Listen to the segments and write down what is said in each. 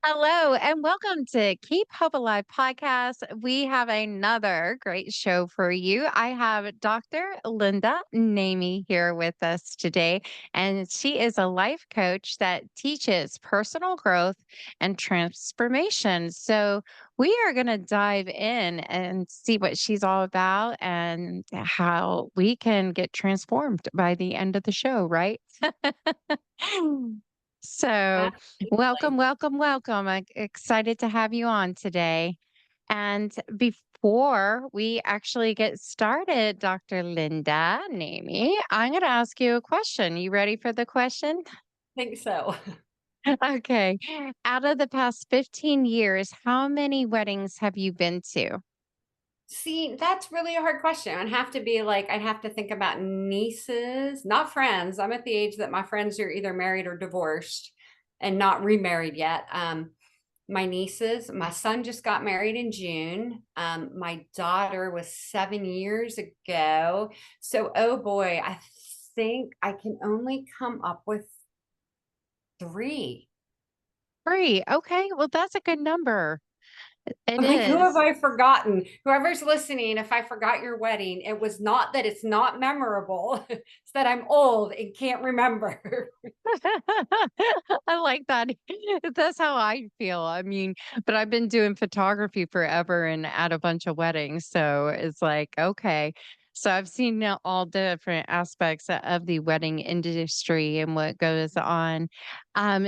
Hello and welcome to Keep Hope Alive podcast. We have another great show for you. I have Dr. Lynda Namey here with us today, and she is a life coach that teaches personal growth and transformation. So, we are going to dive in and see what she's all about and how we can get transformed by the end of the show, right? So, welcome, Absolutely. welcome, welcome. I'm excited to have you on today. And before we actually get started, Dr. Linda Namey, I'm going to ask you a question. You ready for the question? Think so. Okay. Out of the past 15 years, how many weddings have you been to? See, that's really a hard question. I'd have to think about nieces, not friends. I'm at the age that my friends are either married or divorced and not remarried yet. My nieces, my son just got married in June. My daughter was 7 years ago. So, oh boy, I think I can only come up with three. Three. Okay. Well, that's a good number. It Like, who have is. I forgotten? Whoever's listening, if I forgot your wedding, it was not that it's not memorable. It's that I'm old and can't remember. I like that. That's how I feel. I mean, but I've been doing photography forever and at a bunch of weddings. So it's like, okay. So I've seen now all different aspects of the wedding industry and what goes on.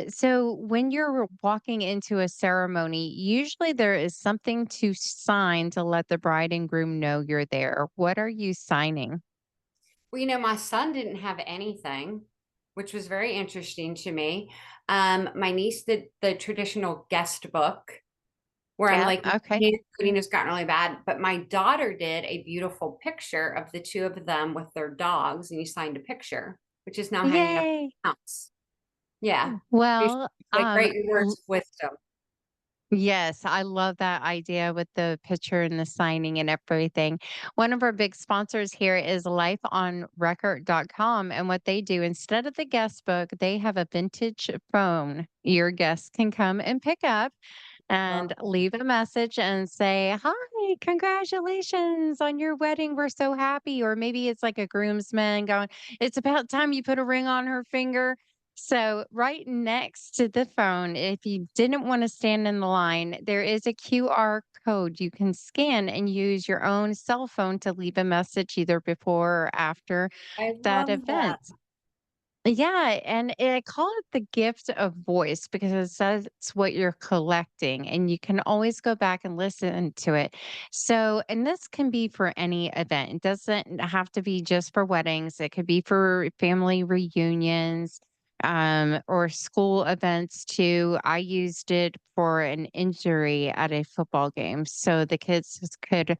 So when you're walking into a ceremony, usually there is something to sign to let the bride and groom know you're there. What are you signing? Well, my son didn't have anything, which was very interesting to me. My niece did the traditional guest book where I'm Yeah. like, Okay. handwriting has gotten really bad. But my daughter did a beautiful picture of the two of them with their dogs, and you signed a picture, which is now hanging up Yay. in the house. Yeah. She's Well, like, great words of wisdom. yes, I love that idea with the picture and the signing and everything. One of our big sponsors here is lifeonrecord.com. And what they do, instead of the guest book, they have a vintage phone your guests can come and pick up Love and that. leave a message and say, "Hi, congratulations on your wedding. We're so happy." Or maybe it's like a groomsman going, "It's about time you put a ring on her finger." So, right next to the phone, if you didn't want to stand in the line, there is a QR code you can scan and use your own cell phone to leave a message either before or after I that love event. that. Yeah, and I call it the gift of voice because it says it's what you're collecting and you can always go back and listen to it. So, and this can be for any event. It doesn't have to be just for weddings. It could be for family reunions, or school events too. I used it for an injury at a football game. So the kids could,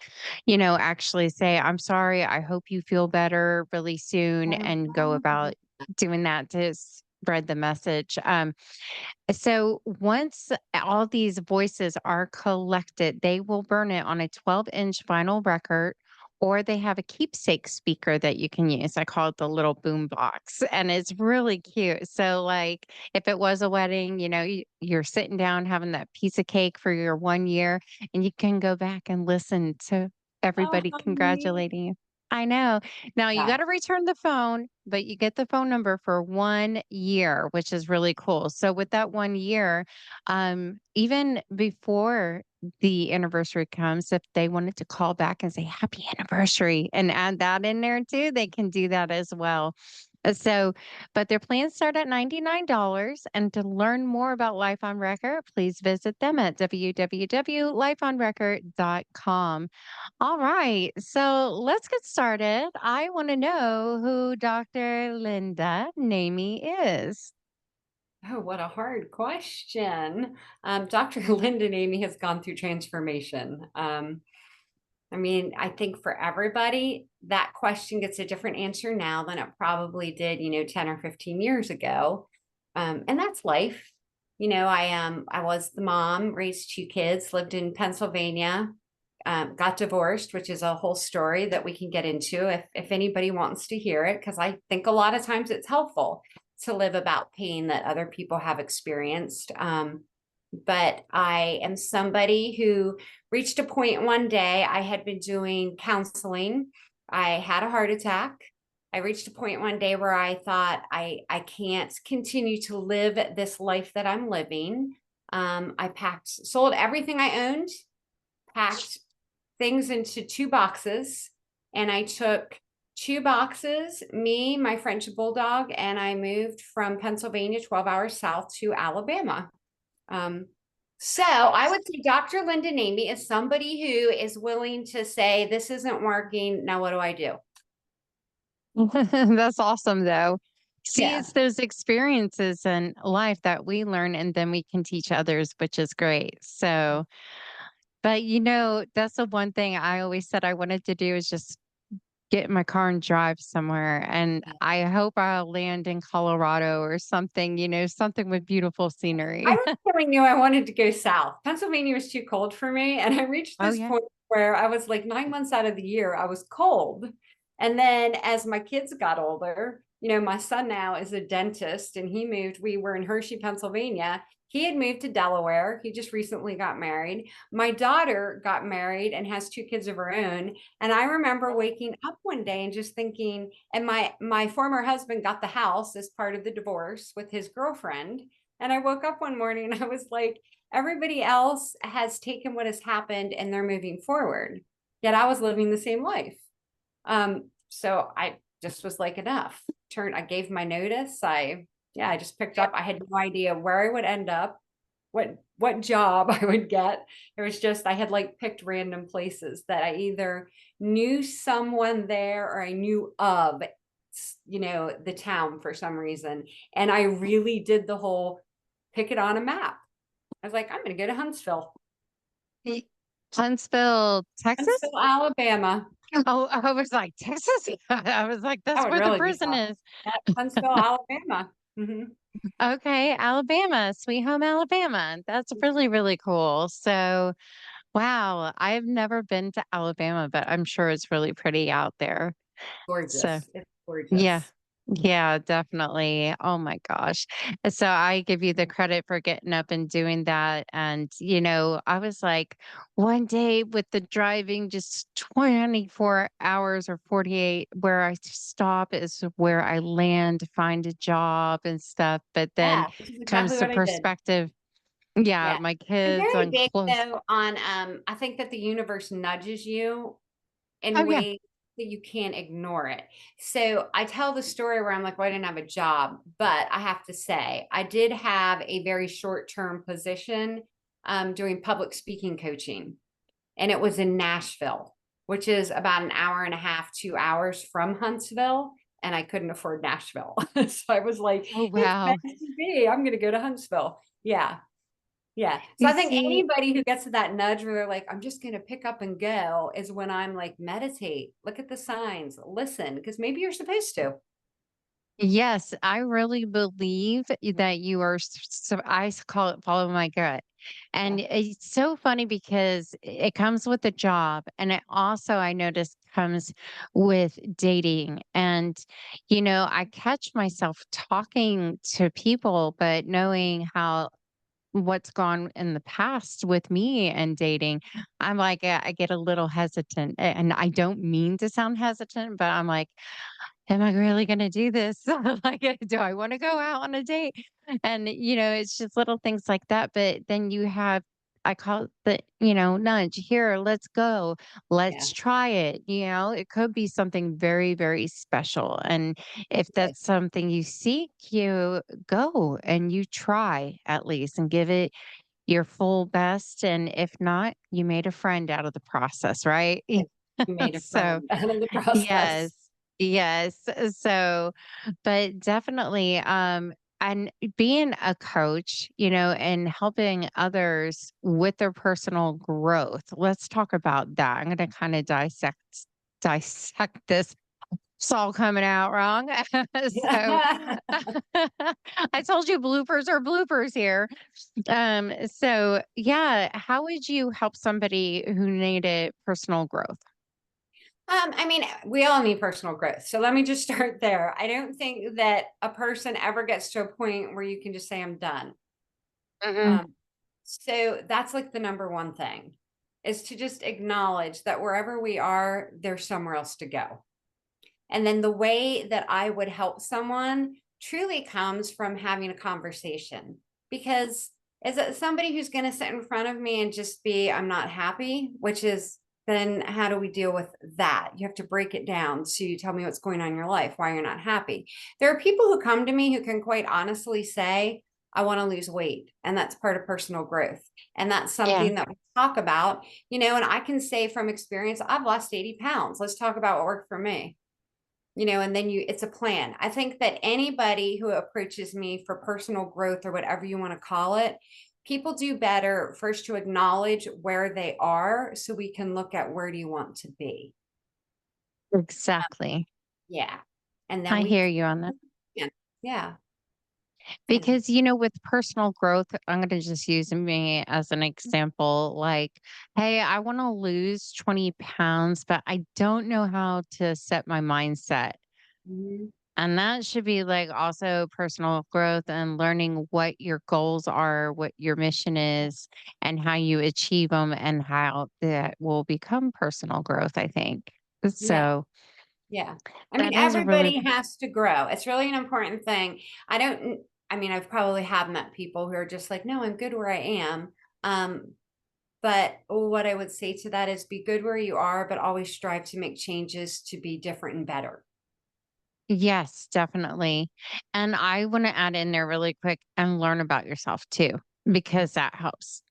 actually say, "I'm sorry. I hope you feel better really soon," I and go love about doing that to spread the message. So once all these voices are collected, they will burn it on a 12-inch vinyl record. Or they have a keepsake speaker that you can use. I call it the little boom box, and it's really cute. So, like, if it was a wedding, you're sitting down having that piece of cake for your 1 year, and you can go back and listen to Oh, everybody how neat. congratulating you. I know. Now you Yeah. gotta return the phone, but you get the phone number for 1 year, which is really cool. So with that 1 year, even before the anniversary comes, if they wanted to call back and say happy anniversary and add that in there too, they can do that as well. But their plans start at $99. And to learn more about Life on Record, please visit them at www.lifeonrecord.com. All right. So let's get started. I want to know who Dr. Linda Namey is. Oh, what a hard question. Dr. Lynda Namey has gone through transformation. I think for everybody, that question gets a different answer now than it probably did, 10 or 15 years ago. And that's life. I was the mom, raised two kids, lived in Pennsylvania, got divorced, which is a whole story that we can get into if anybody wants to hear it, because I think a lot of times it's helpful to live about pain that other people have experienced. but I am somebody who reached a point one day. I had been doing counseling. I had a heart attack. I reached a point one day where I thought I can't continue to live this life that I'm living. I sold everything I owned, packed things into 2 boxes, and I took 2 boxes, me, my French bulldog, and I moved from Pennsylvania 12 hours south to Alabama. Um, so I would say Dr. Lynda Namey is somebody who is willing to say, this isn't working. Now, what do I do? That's awesome, though. See, Yeah. it's those experiences in life that we learn and then we can teach others, which is great. So, but that's the one thing I always said I wanted to do is just get in my car and drive somewhere. And I hope I'll land in Colorado or something, something with beautiful I scenery. was telling you I wanted to go south. Pennsylvania was too cold for me. And I reached Oh, this yeah. point where I was like 9 months out of the year, I was cold. And then as my kids got older, my son now is a dentist and we were in Hershey, Pennsylvania. He had moved to Delaware. He just recently got married. My daughter got married and has 2 kids of her own. And I remember waking up one day and just thinking, and my former husband got the house as part of the divorce with his girlfriend. And I woke up one morning and I was like, everybody else has taken what has happened and they're moving forward. Yet I was living the same life. So I just was like, enough. I gave my notice. I just picked up. I had no idea where I would end up, what job I would get. It was just I had like picked random places that I either knew someone there or I knew of, the town for some reason. And I really did the whole pick it on a map. I was like, I'm going to go to Y- Huntsville, Texas? Huntsville, Alabama. Oh, I was like, Texas? I was like, That that's would where the really be prison fun. is. Yeah, Huntsville, Alabama. Hmm. Okay, Alabama, sweet home Alabama. That's really, really cool. So, wow, I've never been to Alabama, but I'm sure it's really pretty out there. So, Gorgeous. It's yeah. gorgeous. Yeah, definitely. Oh my gosh. So I give you the credit for getting up and doing that. And, I was like, one day with the driving, just 24 hours or 48, where I stop is where I land, find a job and stuff. But then Yeah, which is exactly comes the what I did. perspective. Yeah, Yeah. my I'm kids very on big close. though on I think that the universe nudges you Oh, in yeah. ways that you can't ignore it. So I tell the story where I'm like, well, I didn't have a job, but I have to say, I did have a very short-term position doing public speaking coaching, and it was in Nashville, which is about an hour and a half, 2 hours from Huntsville. And I couldn't afford Nashville. So I was like, Oh, it's wow. meant to be. I'm going to go to Huntsville. Yeah. Yeah. So You I think see, anybody who gets to that nudge where they're like, I'm just going to pick up and go is when I'm like, meditate, look at the signs, listen, because maybe you're supposed to. yes, I really believe that you are, so call it follow my gut. Yeah. And it's so funny because it comes with the job. And it also, I noticed, comes with dating. And, I catch myself talking to people, but knowing what's gone in the past with me and dating, I'm like, I get a little hesitant. And I don't mean to sound hesitant, but I'm like, am I really gonna do this? Like, do I wanna go out on a date? And, it's just little things like that, but then you have I call it the, nudge, "Here, let's go. Yeah. Let's try it," It could be something very, very special, and if Right. that's something you seek, you go and you try at least and give it your full best, and if not, you made a friend out of the process, right? You made a So friend out of the process. yes. Yes. So, but definitely, and being a coach, and helping others with their personal growth. Let's talk about that. I'm going to kind of dissect this. It's all coming out wrong. So I told you bloopers are bloopers here. So yeah, how would you help somebody who needed personal growth? I mean, we all need personal growth. So let me just start there. I don't think that a person ever gets to a point where you can just say, I'm done. Mhm. Um, So that's like the number one thing is to just acknowledge that wherever we are, there's somewhere else to go. And then the way that I would help someone truly comes from having a conversation because is it somebody who's going to sit in front of me and just be, I'm not happy, which is then how do we deal with that? You have to break it down. So you tell me what's going on in your life, why you're not happy. There are people who come to me who can quite honestly say, I want to lose weight. And that's part of personal growth. And that's Yeah, something that we talk about, and I can say from experience, I've lost 80 pounds. Let's talk about what worked for me, and then it's a plan. I think that anybody who approaches me for personal growth or whatever you want to call it, people do better first to acknowledge where they are so we can look at where do you want to be. exactly. Yeah. And then I we hear you on that. can, yeah. And Because, with personal growth, I'm going to just use me as an example. Like, hey, I want to lose 20 pounds, but I don't know how to set my mindset. mhm, And that should be like also personal growth and learning what your goals are, what your mission is, and how you achieve them, and how that will become personal growth, I think. yeah. So Yeah. I mean, that is a really, everybody has to grow. It's really an important thing. I don't, I mean, I've probably have met people who are just like, no, I'm good where I am. Um, But what I would say to that is be good where you are, but always strive to make changes to be different and better. yes, definitely. And I want to add in there really quick and learn about yourself too, because that helps.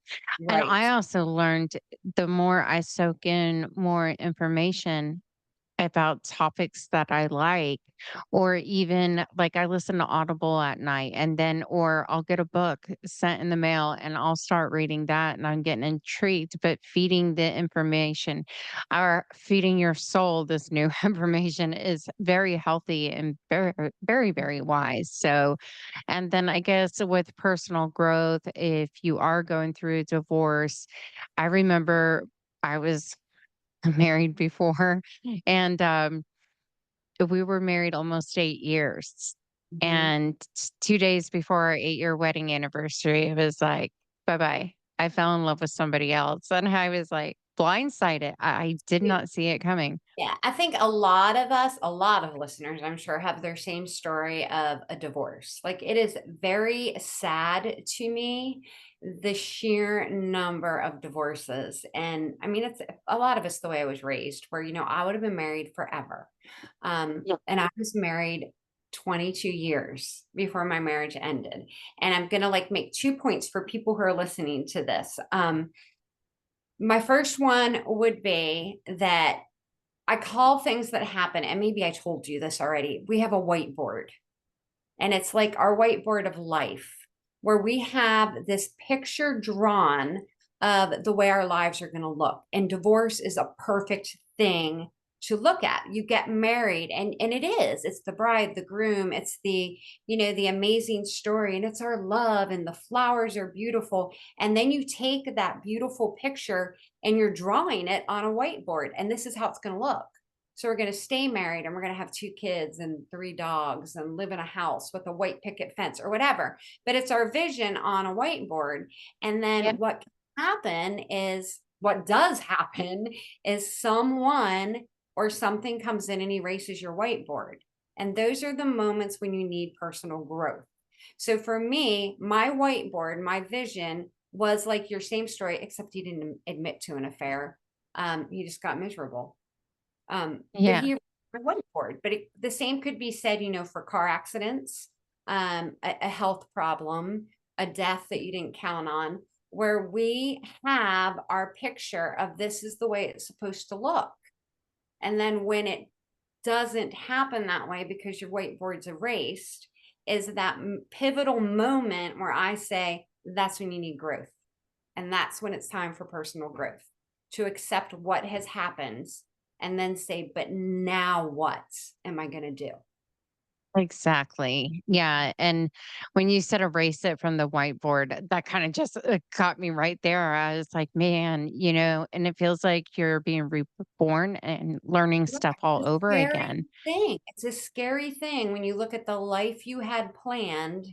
And Right. I also learned the more I soak in more information about topics that I like, or even like I listen to Audible at night, and then, or I'll get a book sent in the mail and I'll start reading that and I'm getting intrigued, but feeding the information or feeding your soul this new information is very healthy and very, very, very wise. So, and then I guess with personal growth, if you are going through a divorce, I remember I was married before, and, we were married almost 8 years, Mhm. and 2 days before our 8-year wedding anniversary, it was like, "Bye-bye." I fell in love with somebody else, and I was, like, blindsided. I did not see it coming. Yeah, I think a lot of us, a lot of listeners, I'm sure, have their same story of a divorce. Like it is very sad to me, the sheer number of divorces. And I mean, it's a lot of us the way I was raised, where, I would have been married forever. Yeah. And I was married 22 years before my marriage ended. And I'm going to like make 2 points for people who are listening to this. My first one would be that I call things that happen, and maybe I told you this already. We have a whiteboard, and it's like our whiteboard of life, where we have this picture drawn of the way our lives are going to look. And divorce is a perfect thing to look at. You get married, and it's the bride, the groom, it's the amazing story, and it's our love, and the flowers are beautiful. And then you take that beautiful picture and you're drawing it on a whiteboard, and this is how it's going to look. So we're going to stay married and we're going to have 2 kids and 3 dogs and live in a house with a white picket fence or whatever. But it's our vision on a whiteboard. And Yeah. then what does happen is someone or something comes in and erases your whiteboard. And those are the moments when you need personal growth. So for me, my whiteboard, my vision was like your same story, except he didn't admit to an affair. He just got miserable. But Yeah. he went for it. But the same could be said, for car accidents, a health problem, a death that you didn't count on, where we have our picture of this is the way it's supposed to look. And then when it doesn't happen that way because your whiteboard's erased, is that pivotal moment where I say, that's when you need growth. And that's when it's time for personal growth, to accept what has happened and then say, but now what am I going to do? Exactly. Yeah, and when you said erase it from the whiteboard, that kinda just, got me right there. I was like, "Man," and it feels like you're being reborn and learning Right. stuff all It's a over scary again. thing. It's a scary thing when you look at the life you had planned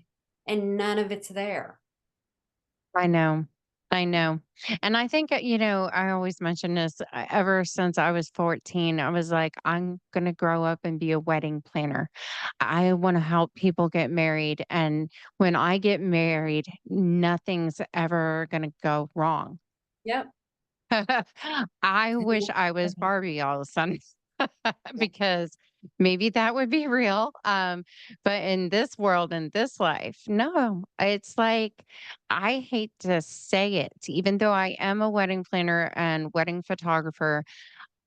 and none of it's there. I know. I know. And I think, I always mention this ever since I was 14, I was like, I'm going to grow up and be a wedding planner. I want to help people get married. And when I get married, nothing's ever going to go wrong. Yep. I wish I was Barbie all of a sudden Yeah. because maybe that would be real. But in this world, in this life, no, it's like I hate to say it, even though I am a wedding planner and wedding photographer,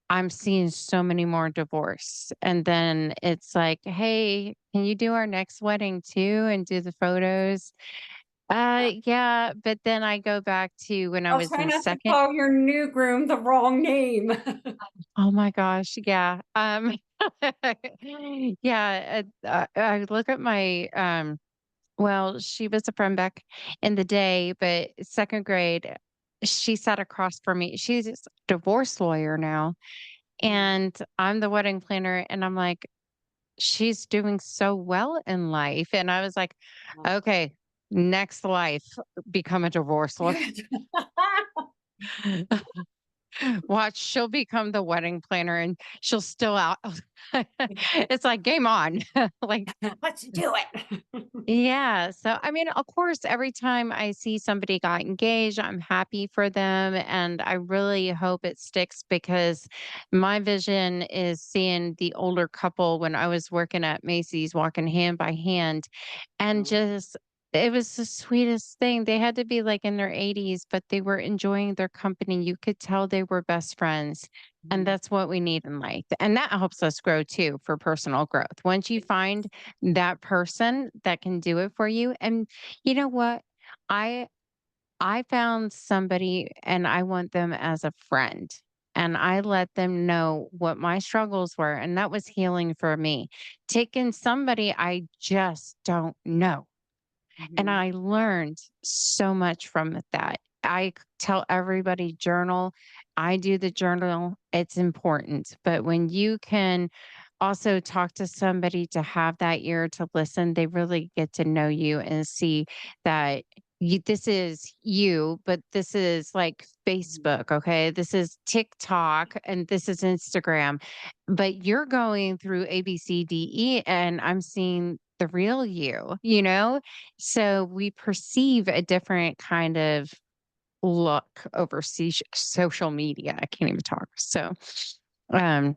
I'm seeing so many more divorce. And then it's like, hey, can you do our next wedding too and do the photos? Yeah, but then I go back to when I I'll was try in not to second. call your new groom the wrong name. Oh my gosh, yeah, yeah, I look at my, well, she was a friend back in the day, but 2nd grade, she sat across from me. She's a divorce lawyer now, Mhm. and I'm the wedding planner, and I'm like, "She's doing so well in life," and I was like, "Okay, next life, become a divorce lawyer." Watch, she'll become the wedding planner and she'll still out. It's like game on. Like, Let's do it. yeah. So, I mean, of course, every time I see somebody got engaged, I'm happy for them. And I really hope it sticks because my vision is seeing the older couple when I was working at Macy's walking hand by hand and Oh, just it was the sweetest thing. They had to be, like, in their 80s, but they were enjoying their company. You could tell they were best friends, and mhm. that's what we need in life, and that helps us grow too for personal growth. Once you find that person that can do it for you and you know what? I I found somebody and I want them as a friend, and I let them know what my struggles were, and that was healing for me. Taking somebody I just don't know and Mhm. I learned so much from that. Tell everybody journal. I do the journal. It's important. But when you can also talk to somebody to have that ear to listen, they really get to know you and see that this is you, but this is like Mhm. Facebook, okay? This is TikTok and this is Instagram. But you're going through A, B, C, D, E, and I'm seeing the real you, you know? So we perceive a different kind of look over social media. I can't even talk. So, um,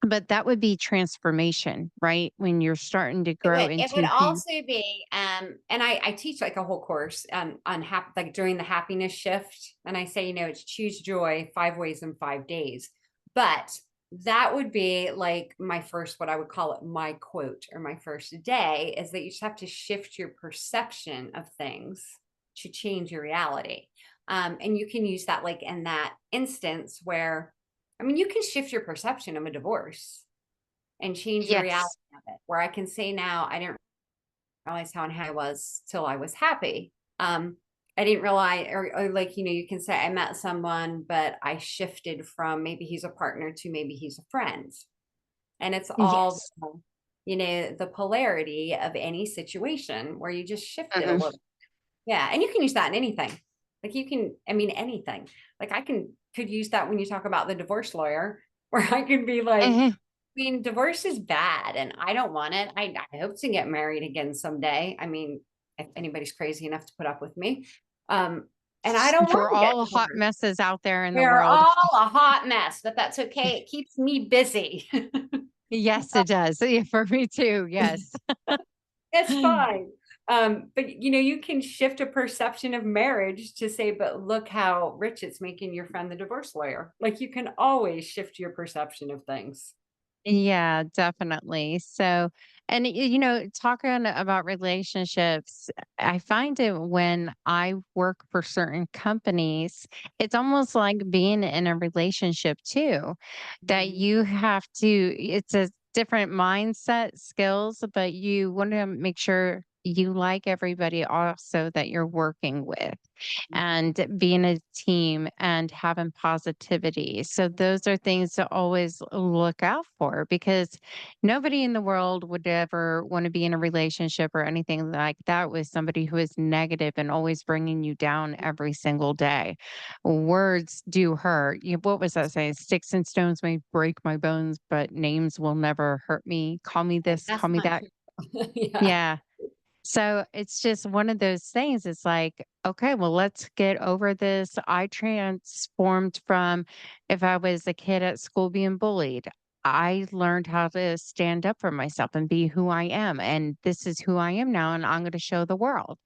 but that would be transformation, right? When you're starting to grow It would into who you also be, and I teach like a whole course on like during the happiness shift. And I say, it's choose joy 5 ways in 5 days. But that would be like my first, what I would call it, my quote or my first day is that you just have to shift your perception of things to change your reality. And you can use that like in that instance where, I mean, you can shift your perception of a divorce and change your reality yes. of it. Where I can say now, I didn't realize how unhappy I was till I was happy. I didn't realize, or like, you can say I met someone, but I shifted from maybe he's a partner to maybe he's a friend. And it's all, Yes. the polarity of any situation where you just shift it a Mhm. little. Yeah. And you can use that in anything. Like you can, I mean, anything. Like could use that when you talk about the divorce lawyer, where I could be like, Mhm. mean, divorce is bad and I don't want it. I hope to get married again someday. I mean, if anybody's crazy enough to put up with me. And I don't want We're to get all hot divorced. messes out there in the We're world. all a hot mess, but that's okay. It keeps me busy. Yes, it does. Yeah, for me too. Yes. It's fine. But you can shift a perception of marriage to say, but look how rich it's making your friend the divorce lawyer. Like you can always shift your perception of things. Yeah, definitely. So, and talking about relationships, I find it when I work for certain companies, it's almost like being in a relationship too, that Mhm. you have to, it's a different mindset, skills, but you want to make sure you like everybody also that you're working with and being a team and having positivity. So those are things to always look out for because nobody in the world would ever want to be in a relationship or anything like that with somebody who is negative and always bringing you down every single day. Words do hurt. What was that saying? Sticks and stones may break my bones, but names will never hurt me. Call me this, That's call me not that. true. Yeah. Yeah. So it's just one of those things. It's like, okay, well, let's get over this. I transformed from if I was a kid at school being bullied, I learned how to stand up for myself and be who I am. And this is who I am now. And I'm going to show the world.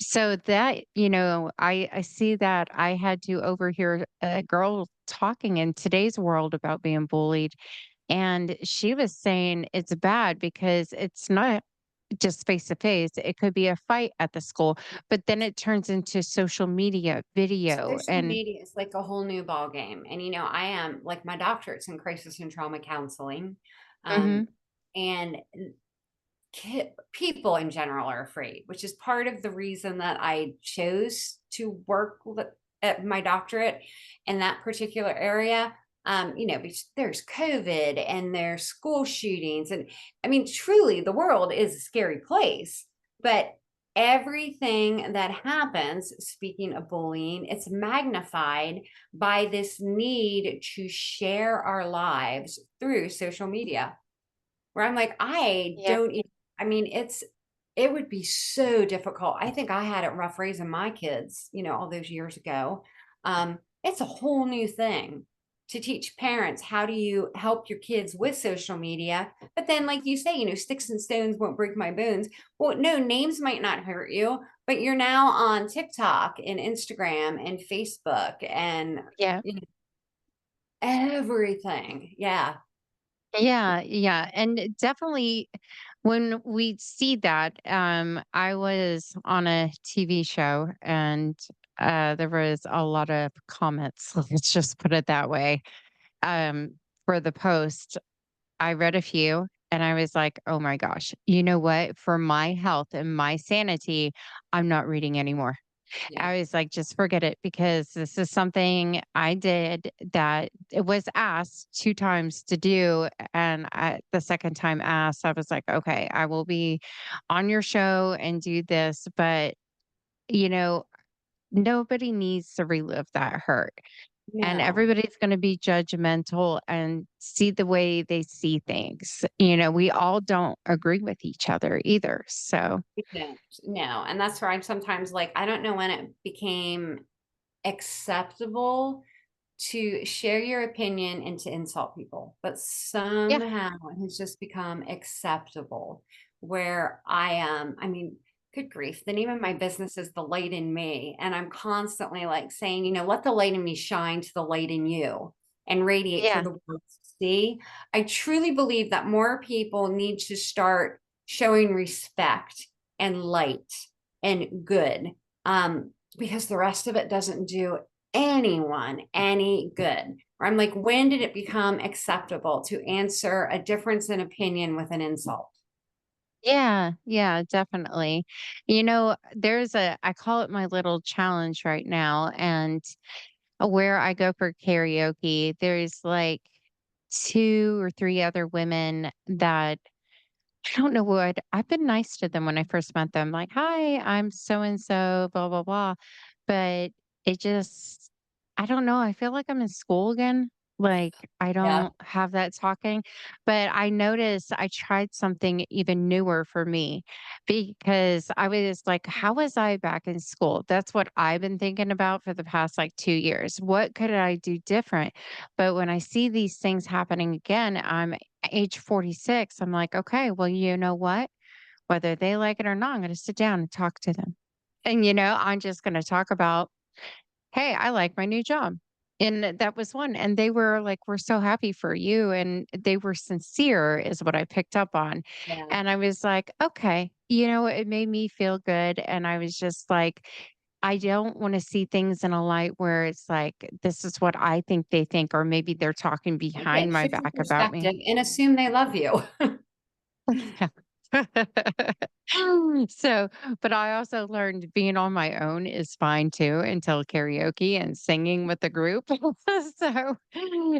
So that, I see that I had to overhear a girl talking in today's world about being bullied. And she was saying it's bad because it's not just face to face. It could be a fight at the school, but then it turns into social media, video, Social and media is like a whole new ball game. And I am like my doctorate's in crisis and trauma counseling. mhm, Um, and people in general are afraid, which is part of the reason that I chose to work at my doctorate in that particular area. Because there's COVID and there's school shootings. And I mean, truly, the world is a scary place. But everything that happens, speaking of bullying, it's magnified by this need to share our lives through social media where I'm like, I yeah, don't even, I mean, it would be so difficult. I think I had it rough raising my kids, all those years ago. It's a whole new thing to teach parents how do you help your kids with social media. But then, like you say, sticks and stones won't break my bones. Well, no, names might not hurt you, but you're now on TikTok and Instagram and Facebook and yeah. you know, everything. Yeah. Yeah, yeah, and definitely when we see that, I was on a TV show and, there was a lot of comments, let's just put it that way, for the post. I read a few and I was like, "Oh my gosh, you know what? For my health and my sanity, I'm not reading anymore." Yeah. I was like, "Just forget it," because this is something I did that it was asked 2 times to do, and the second time asked, I was like, "Okay, I will be on your show and do this," but, you know, nobody needs to relive that hurt, and No. everybody's gonna be judgmental and see the way they see things. We all don't agree with each other either, so We don't. No, and that's where I'm sometimes like, I don't know when it became acceptable to share your opinion and to insult people, but yeah, somehow it has just become acceptable where I mean, good grief, the name of my business is The Light in Me, and I'm constantly like saying, let the light in me shine to the light in you and radiate for yeah. the world to see. I truly believe that more people need to start showing respect and light and good because the rest of it doesn't do anyone any good. Or I'm like, when did it become acceptable to answer a difference in opinion with an insult? Yeah, yeah, definitely. I call it my little challenge right now. And where I go for karaoke, there's like two or three other women that I don't know what I've been nice to them when I first met them, like, "Hi, I'm so and so, blah, blah, blah." But it just I don't know, I feel like I'm in school again. Like, I Yeah. don't have that talking, but I noticed I tried something even newer for me because I was like, "How was I back in school?" That's what I've been thinking about for the past, like, 2 years. What could I do different? But when I see these things happening again, I'm age 46, I'm like, "Okay, well, you know what? Whether they like it or not, I'm gonna sit down and talk to them." And, I'm just gonna talk about, "Hey, I like my new job." And that was one, and they were like, "We're so happy for you," and they were sincere is what I picked up on. Yeah. And I was like, "Okay." It made me feel good, and I was just like, I don't wanna see things in a light where it's like, this is what I think they think, or maybe they're talking Yeah. behind my Shift your back about me. perspective and assume they love you. Yeah. So, but I also learned being on my own is fine too until karaoke and singing with the group. So,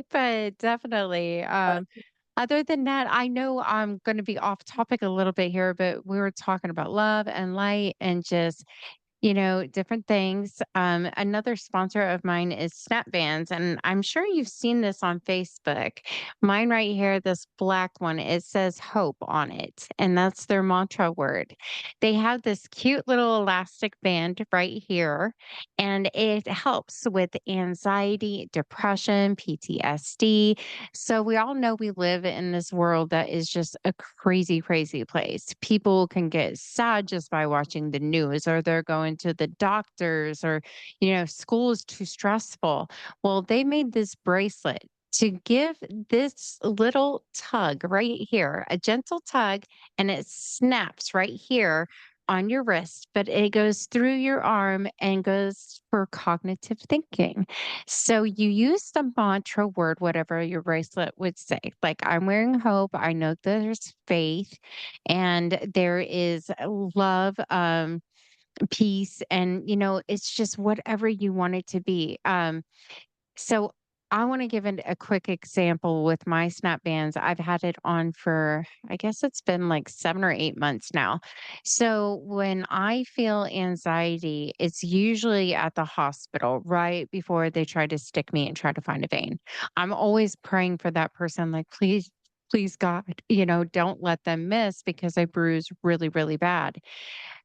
but definitely, other than that, I know I'm going to be off topic a little bit here, but we were talking about love and light and just different things. Another sponsor of mine is Snap Bands, and I'm sure you've seen this on Facebook. Mine right here, this black one, it says hope on it, and that's their mantra word. They have this cute little elastic band right here, and it helps with anxiety, depression, PTSD. So we all know we live in this world that is just a crazy, crazy place. People can get sad just by watching the news, or they're going to the doctors, or, school is too stressful. Well, they made this bracelet to give this little tug right here, a gentle tug, and it snaps right here on your wrist, but it goes through your arm and goes for cognitive thinking. So you use the mantra word, whatever your bracelet would say. Like, I'm wearing hope. I know there's faith and there is love, peace. And, it's just whatever you want it to be. So I want to give a quick example with my snap bands. I've had it on for, I guess it's been like 7 or 8 months now. So when I feel anxiety, it's usually at the hospital right before they try to stick me and try to find a vein. I'm always praying for that person, like, please. Please, God, don't let them miss because I bruise really, really bad.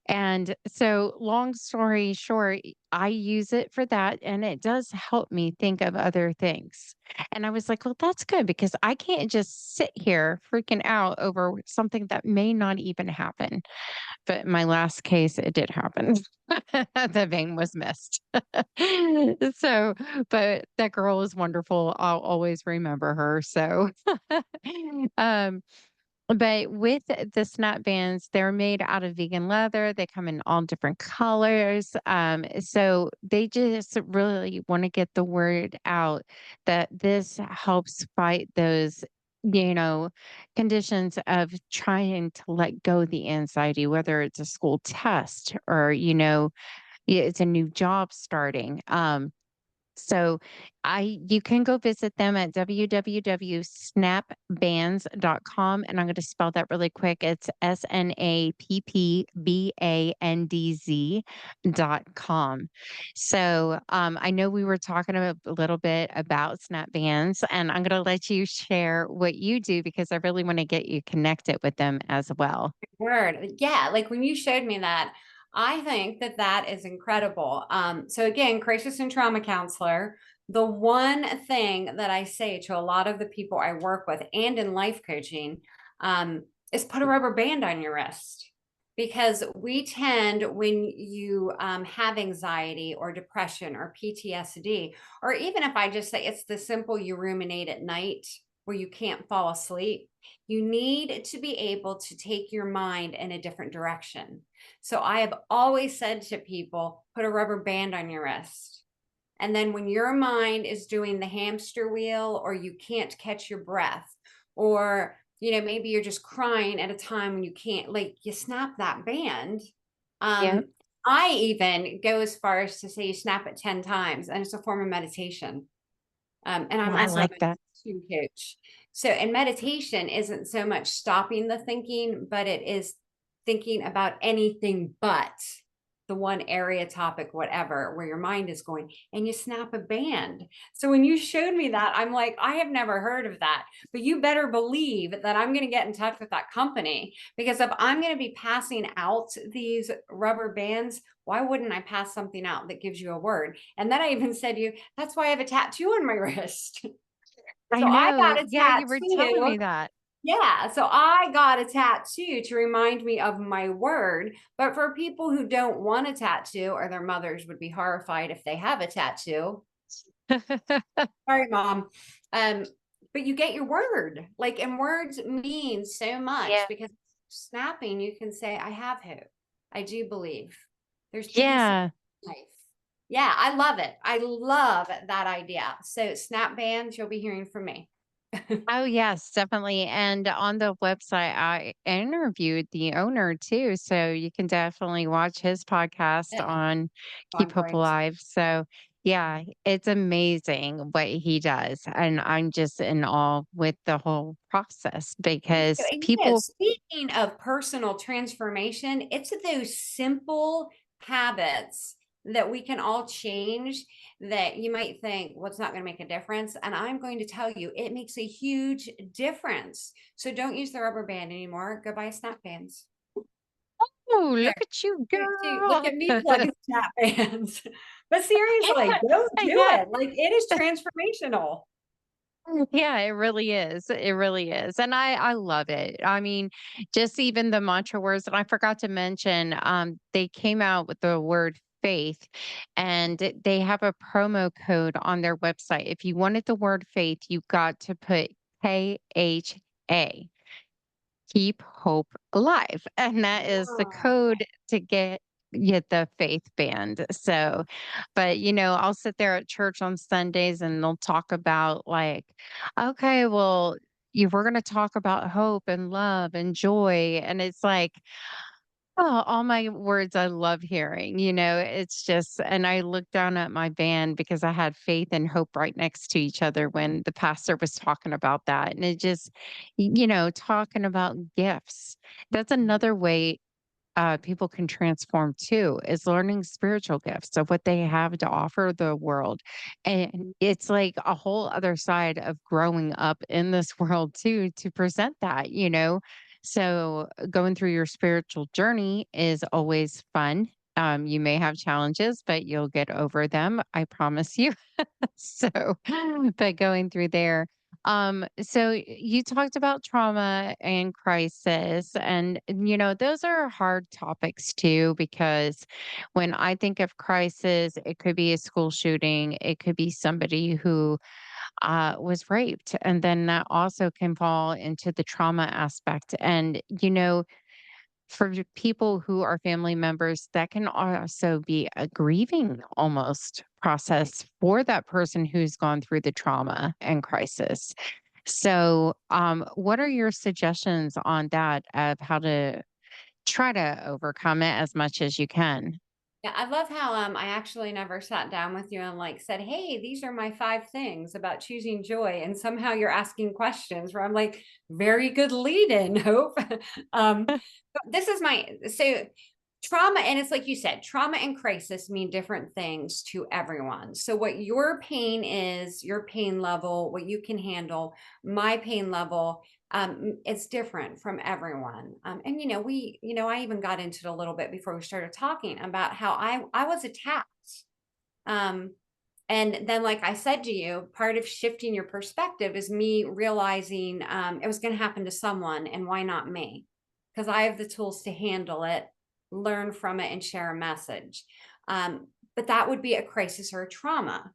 And so, long story short, I use it for that, and it does help me think of other things. And I was like, well, that's good because I can't just sit here freaking out over something that may not even happen. But in my last case, it did happen. The vein was missed. So, but that girl is wonderful. I'll always remember her. So, um, but with the snap bands, they're made out of vegan leather. They come in all different colors. So they just really want to get the word out that this helps fight those, you know, conditions of trying to let go the anxiety, whether it's a school test or, it's a new job starting. So you can go visit them at www.snappbands.com, and I'm going to spell that really quick. It's snappbandz.com. So I know we were talking a little bit about snap bands, and I'm going to let you share what you do because I really want to get you connected with them as well. Word. Yeah, like when you showed me that, I think that that is incredible. So again, crisis and trauma counselor, the one thing that I say to a lot of the people I work with and in life coaching, is put a rubber band on your wrist. Because we tend, when you have anxiety or depression or PTSD, or even if I just say it's the simple you ruminate at night where you can't fall asleep, you need to be able to take your mind in a different direction. So I have always said to people, put a rubber band on your wrist. And then when your mind is doing the hamster wheel, or you can't catch your breath, or maybe you're just crying at a time when you can't, like, you snap that band. Yeah. um I even go as far as to say you snap it 10 times, and it's a form of meditation. And Oh, I'm I also a like that. meditation coach. So, and meditation isn't so much stopping the thinking, but it is thinking about anything but the one area, topic, whatever, where your mind is going, and you snap a band. So when you showed me that, I'm like, I have never heard of that, but you better believe that I'm going to get in touch with that company, because if I'm going to be passing out these rubber bands, why wouldn't I pass something out that gives you a word? And then I even said to you, that's why I have a tattoo on my wrist. I So I know. got a Yeah, you were telling tattoo. me that. Yeah, so I got a tattoo to remind me of my word. But for people who don't want a tattoo, or their mothers would be horrified if they have a tattoo. Sorry, mom. Um, but you get your word. Like, and words mean so much, Yeah. because snapping, you can say, I have hope. I do believe. There's peace in Yeah. life. Yeah, I love it. I love that idea. So snap bands, you'll be hearing from me. Oh, yes, definitely. And on the website, I interviewed the owner too. So you can definitely watch his podcast Yeah, on on Keep Hope grace. Alive. So, yeah, it's amazing what he does. And I'm just in awe with the whole process Me too. because And people, speaking of personal transformation, it's those simple habits that we can all change that you might think, well, it's not going to make a difference. And I'm going to tell you, it makes a huge difference. So don't use the rubber band anymore. Go buy snap bands. oh, There, look at you, there too. Look girl. at me plugging snap bands. But seriously, go do Yeah. it. Like it is transformational. Yeah, it really is. It really is. And I love it. I mean, just even the mantra words, and I forgot to mention, they came out with the word faith and they have a promo code on their website. If you wanted the word faith, you got to put KHA. Keep Hope Alive, and that is the Ah, code to get the faith band. So, but, I'll sit there at church on Sundays and they'll talk about like, "Okay, well, you we're gonna talk about hope and love and joy," and it's like, oh, all my words I love hearing, it's just and I looked down at my band because I had faith and hope right next to each other when the pastor was talking about that. And it just, talking about gifts. That's another way people can transform too, is learning spiritual gifts of what they have to offer the world. And it's like a whole other side of growing up in this world too, to present that. So going through your spiritual journey is always fun. You may have challenges, but you'll get over them. I promise you. So, but going through there. So you talked about trauma and crisis, and those are hard topics too, because when I think of crisis, it could be a school shooting, it could be somebody who was raped, and then that also can fall into the trauma aspect. And for people who are family members, that can also be a grieving almost process for that person who's gone through the trauma and crisis. So, what are your suggestions on that of how to try to overcome it as much as you can? yeah, I love how I actually never sat down with you and like said, "Hey, these are my 5 things about choosing joy." And somehow you're asking questions where I'm like, "Very good lead in, Hope." But this is my so trauma, and it's like you said, trauma and crisis mean different things to everyone. So what your pain is, your pain level, what you can handle, my pain level, it's different from everyone. And I even got into it a little bit before we started talking about how I was attacked. Um, and then, like I said to you, part of shifting your perspective is me realizing it was going to happen to someone, and why not me? Because I have the tools to handle it, learn from it, and share a message. But that would be a crisis or a trauma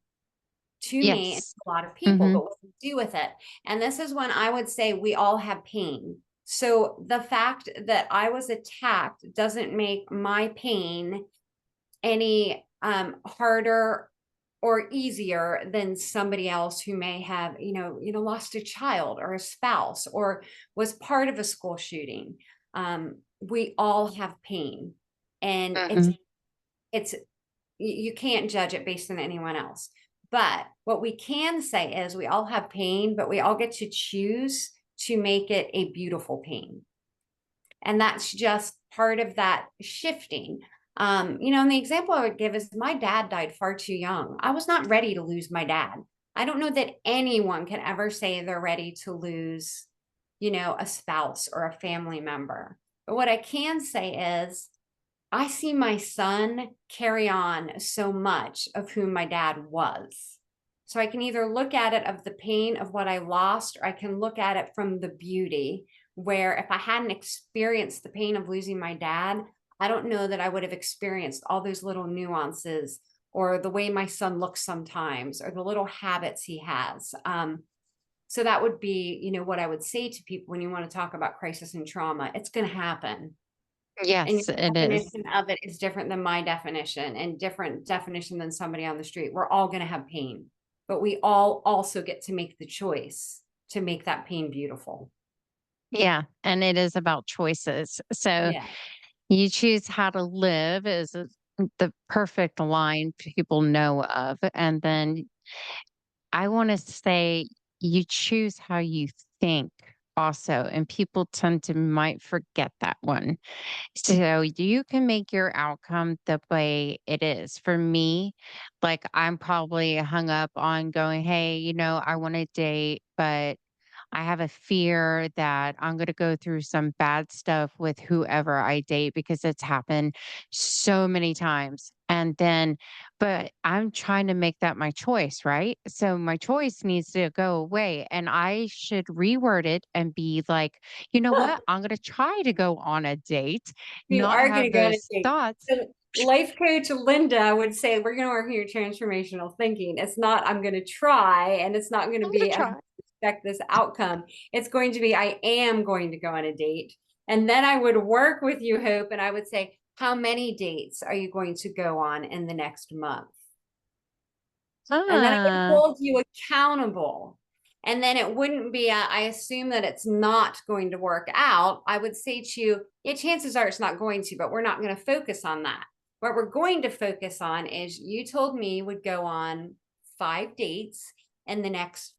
to me and Yes. a lot of people, Hmm. but what we do with it. And this is when I would say we all have pain. So the fact that I was attacked doesn't make my pain any harder or easier than somebody else who may have lost a child or a spouse or was part of a school shooting. We all have pain, and it's Hmm. it's you can't judge it based on anyone else. But what we can say is we all have pain, but we all get to choose to make it a beautiful pain. And that's just part of that shifting. And the example I would give is my dad died far too young. I was not ready to lose my dad. I don't know that anyone can ever say they're ready to lose, a spouse or a family member. But what I can say is I see my son carry on so much of who my dad was. So I can either look at it of the pain of what I lost, or I can look at it from the beauty, where if I hadn't experienced the pain of losing my dad, I don't know that I would have experienced all those little nuances or the way my son looks sometimes or the little habits he has. So that would be, what I would say to people when you want to talk about crisis and trauma. It's going to happen, and Yes, your it is. definition of it is different than my definition and different definition than somebody on the street. We're all going to have pain, but we all also get to make the choice to make that pain beautiful. Yeah, and it is about choices. So Yeah. you choose how to live is the perfect line people know of. And then I want to say you choose how you think also. And people tend to might forget that one. So you can make your outcome the way it is. For me, like I'm probably hung up on going, hey, I want to date, but I have a fear that I'm going to go through some bad stuff with whoever I date because it's happened so many times. And then, but I'm trying to make that my choice, right? So my choice needs to go away. And I should reword it and be like, you know what? I'm going to try to go on a date, You not are going to have go on a those date. thoughts. So life coach Linda would say, we're going to work on your transformational thinking. It's not, I'm going to try, and it's not going to I'm going be, to I'm going try. to expect this outcome. It's going to be, I am going to go on a date. And then I would work with you, Hope, and I would say, how many dates are you going to go on in the next month? And then I would Ah, hold you accountable. And then it wouldn't be, I assume that it's not going to work out. I would say to you, yeah, chances are it's not going to, but we're not going to focus on that. What we're going to focus on is you told me you would go on 5 dates in the next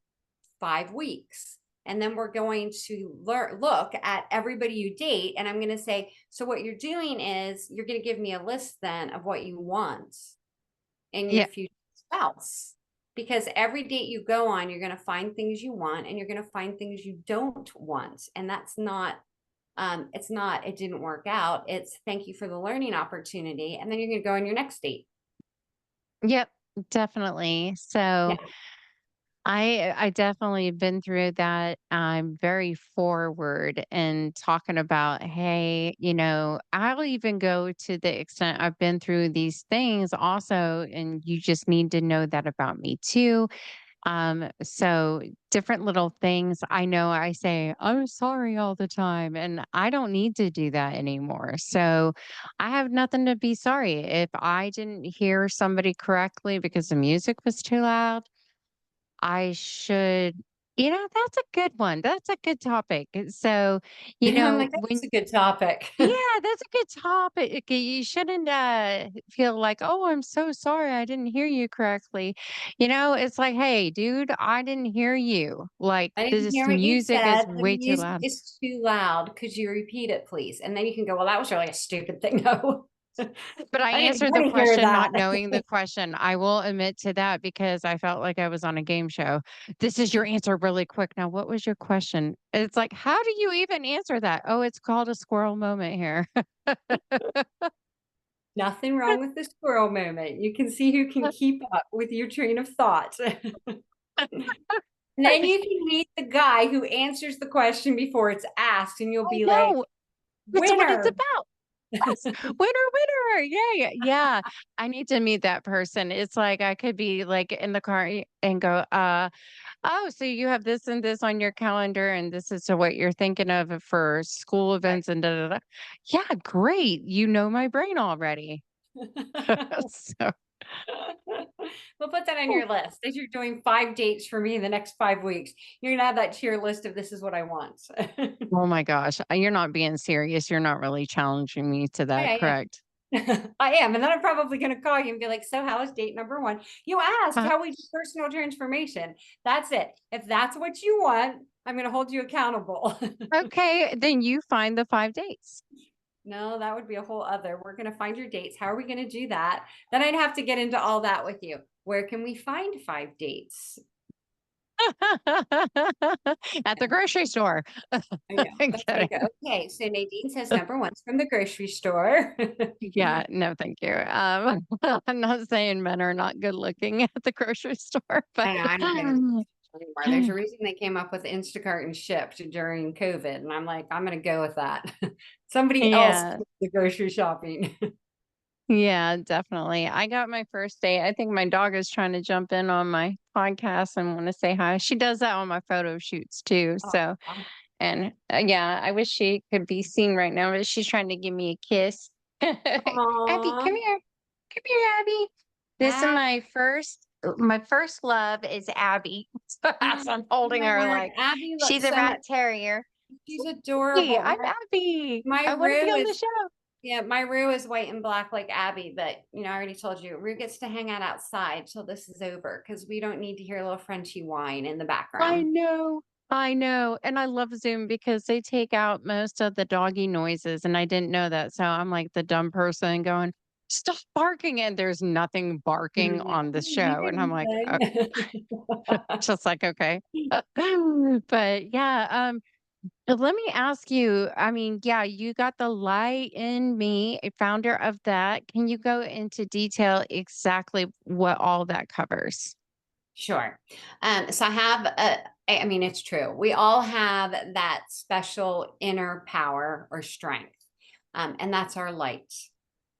5 weeks. And then we're going to look at everybody you date. And I'm going to say, so what you're doing is you're going to give me a list then of what you want in your yeah. future spouse. Because every date you go on, you're going to find things you want and you're going to find things you don't want. And that's not, it's not, it didn't work out. It's thank you for the learning opportunity. And then you're going to go on your next date. Yep. Definitely. So, Yeah. I definitely have been through that. I'm very forward in talking about, hey, I'll even go to the extent I've been through these things also, and you just need to know that about me too. So different little things. I know I say, I'm sorry all the time, and I don't need to do that anymore. So I have nothing to be sorry. If I didn't hear somebody correctly because the music was too loud, I should that's a good one. That's a good topic. So, I'm like, that's when a good topic. yeah, that's a good topic. You shouldn't feel like, oh, I'm so sorry. I didn't hear you correctly. It's like, hey, dude, I didn't hear you. Like, I didn't this hear what you music is said. The way too music loud. is too loud. Could you repeat it, please? And then you can go, well, that was really a stupid thing. No, But I I didn't answered the want to hear question not that. knowing the question. I will admit to that because I felt like I was on a game show. This is your answer really quick. Now, what was your question? It's like, how do you even answer that? Oh, it's called a squirrel moment here. Nothing wrong with the squirrel moment. You can see who can keep up with your train of thought. And then you can meet the guy who answers the question before it's asked, and you'll I be like, know. It's what it's winner. about. Yes. Winner, winner. Yeah, yeah, yeah. I need to meet that person. It's like I could be like in the car and go, oh, so you have this and this on your calendar, and this is what you're thinking of for school events and da da da. Yeah, great. You know my brain already. So We'll put that on your list. As you're doing 5 dates for me in the next 5 weeks, you're gonna have that tier list of this is what I want. oh my gosh, you're not being serious. You're not really challenging me to that, I am. correct? I am. And then I'm probably going to call you and be like, so how is date number one? You asked Uh, how we do personal transformation. That's it. If that's what you want, I'm going to hold you accountable. okay, then you find the 5 dates. No, that would be a whole other. We're going to find your dates. How are we going to do that? Then I'd have to get into all that with you. Where can we find 5 dates? At the grocery store. I know. I'm That's like, kidding. okay, so Nadine says number one's from the grocery store. Yeah, no, thank you. I'm not saying men are not good looking at the grocery store, but I know, I don't get it anymore. There's a reason they came up with Instacart and shipped during COVID. And I'm like, I'm going to go with that. Somebody else yeah, did the grocery shopping. yeah, definitely. I got my first date. I think my dog is trying to jump in on my podcast and want to say hi. She does that on my photo shoots too. So, Aw. and yeah, I wish she could be seen right now, but she's trying to give me a kiss. Abby, Aw. come here. Come here, Abby. This is Ah, my first. my first love is Abby. As I'm Oh holding my her word, like Abby she's looks a so rat much. terrier. She's Hey, adorable. I'm Abby. My I want to be Rue on the is show. Yeah, my Rue is white and black like Abby, but I already told you, Rue gets to hang out outside till this is over because we don't need to hear a little Frenchy whine in the I background. know. I know. And I love Zoom because they take out most of the doggy noises. And I didn't know that. So I'm like the dumb person going, stop barking. And there's nothing barking Yeah. on the Oh, you show. do And I'm like, anything. just like, okay. But yeah, let me ask you, I mean, yeah, you got the light in me, a founder of that. Can you go into detail exactly what all that covers? Sure. So I have I mean, it's true. We all have that special inner power or strength. And that's our light.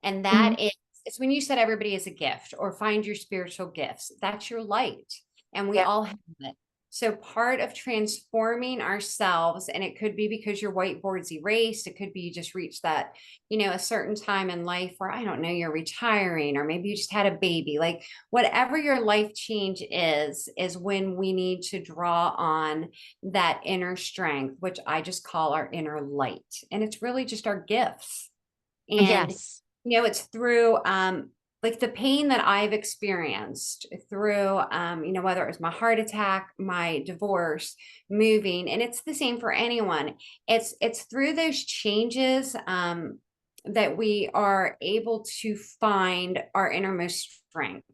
And Mhm. that is, it's when you said everybody is a gift or find your spiritual gifts. That's your light. And we Yeah. all have it. So part of transforming ourselves, and it could be because your whiteboard's erased, it could be you just reached that, a certain time in life where, I don't know, you're retiring, or maybe you just had a baby. Like whatever your life change is when we need to draw on that inner strength, which I just call our inner light. And it's really just our gifts. And Yes. it's through like the pain that I've experienced through whether it was my heart attack, my divorce, moving, and it's the same for anyone. It's through those changes that we are able to find our innermost strength,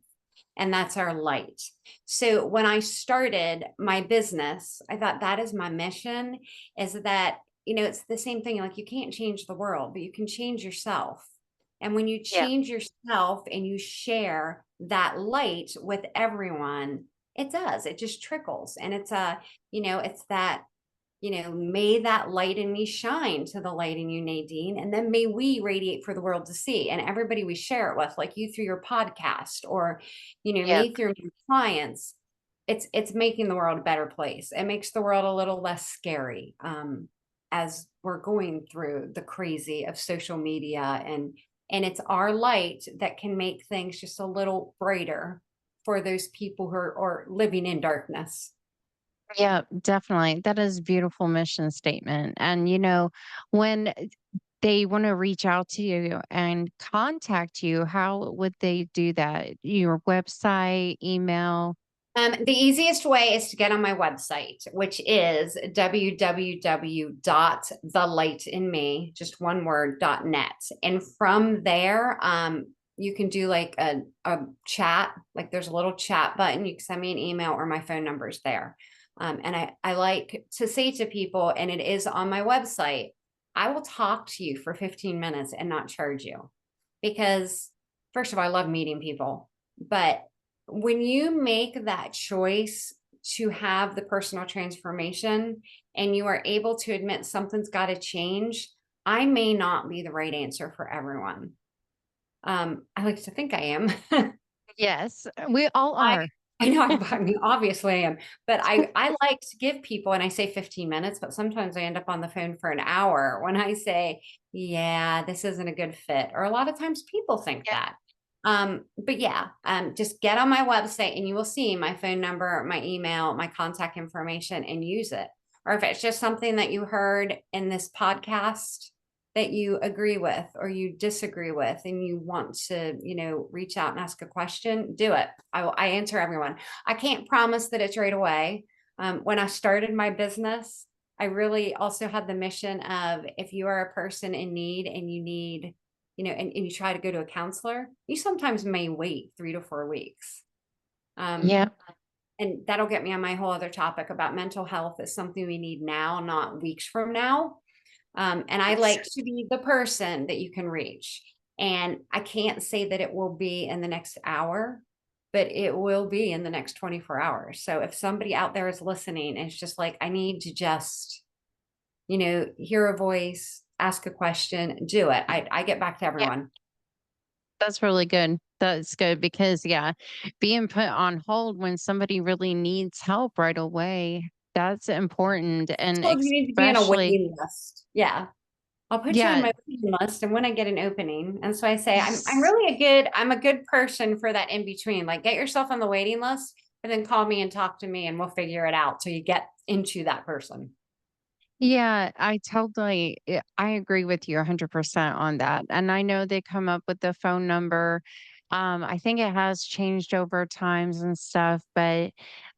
and that's our light. So when I started my business, I thought that is my mission, is that, it's the same thing. Like you can't change the world, but you can change yourself. And when you Yeah. change yourself and you share that light with everyone, it does. It just trickles. And it's that, may that light in me shine to the light in you, Nadine. And then may we radiate for the world to see. And everybody we share it with, like you through your podcast, or, Yeah. me through your clients, it's making the world a better place. It makes the world a little less scary, as we're going through the crazy of social media, and it's our light that can make things just a little brighter for those people who are living in darkness. Yeah, definitely. That is a beautiful mission statement. And, when they want to reach out to you and contact you, how would they do that? Your website, email? The easiest way is to get on my website, which is www.thelightinme, just one word, .net. And from there, you can do like a chat, like there's a little chat button. You can send me an email, or my phone number is there. And I like to say to people, and it is on my website, I will talk to you for 15 minutes and not charge you. Because, first of all, I love meeting people. But when you make that choice to have the personal transformation, and you are able to admit something's got to change, I may not be the right answer for everyone. I like to think I am. Yes, we all I are. I know, I mean, obviously I am, but I like to give people, and I say 15 minutes, but sometimes I end up on the phone for an hour when I say, yeah, this isn't a good fit. Or a lot of times people think Yeah. that. But yeah, just get on my website and you will see my phone number, my email, my contact information, and use it. Or if it's just something that you heard in this podcast that you agree with or you disagree with, and you want to, reach out and ask a question, do it. I answer everyone. I can't promise that it's right away. When I started my business, I really also had the mission of, if you are a person in need and you need, and you try to go to a counselor, you sometimes may wait 3 to 4 weeks. Um, Yeah. and that'll get me on my whole other topic about mental health is something we need now, not weeks from now. And I Yes. like to be the person that you can reach. And I can't say that it will be in the next hour, but it will be in the next 24 hours. So if somebody out there is listening, and it's just like, I need to just, hear a voice, ask a question, do it. I get back to Yeah. everyone. That's really good. That's good because, yeah, being put on hold when somebody really needs help right away, that's important. And Told you need to be on a especially, waiting list. Yeah. I'll put you on Yeah. my waiting list and when I get an opening. And so I say, I'm really I'm a good person for that in between. Like get yourself on the waiting list and then call me and talk to me and we'll figure it out till you get into that person. Yeah, I agree with you 100% on that. And I know they come up with the phone number. I think it has changed over times and stuff, but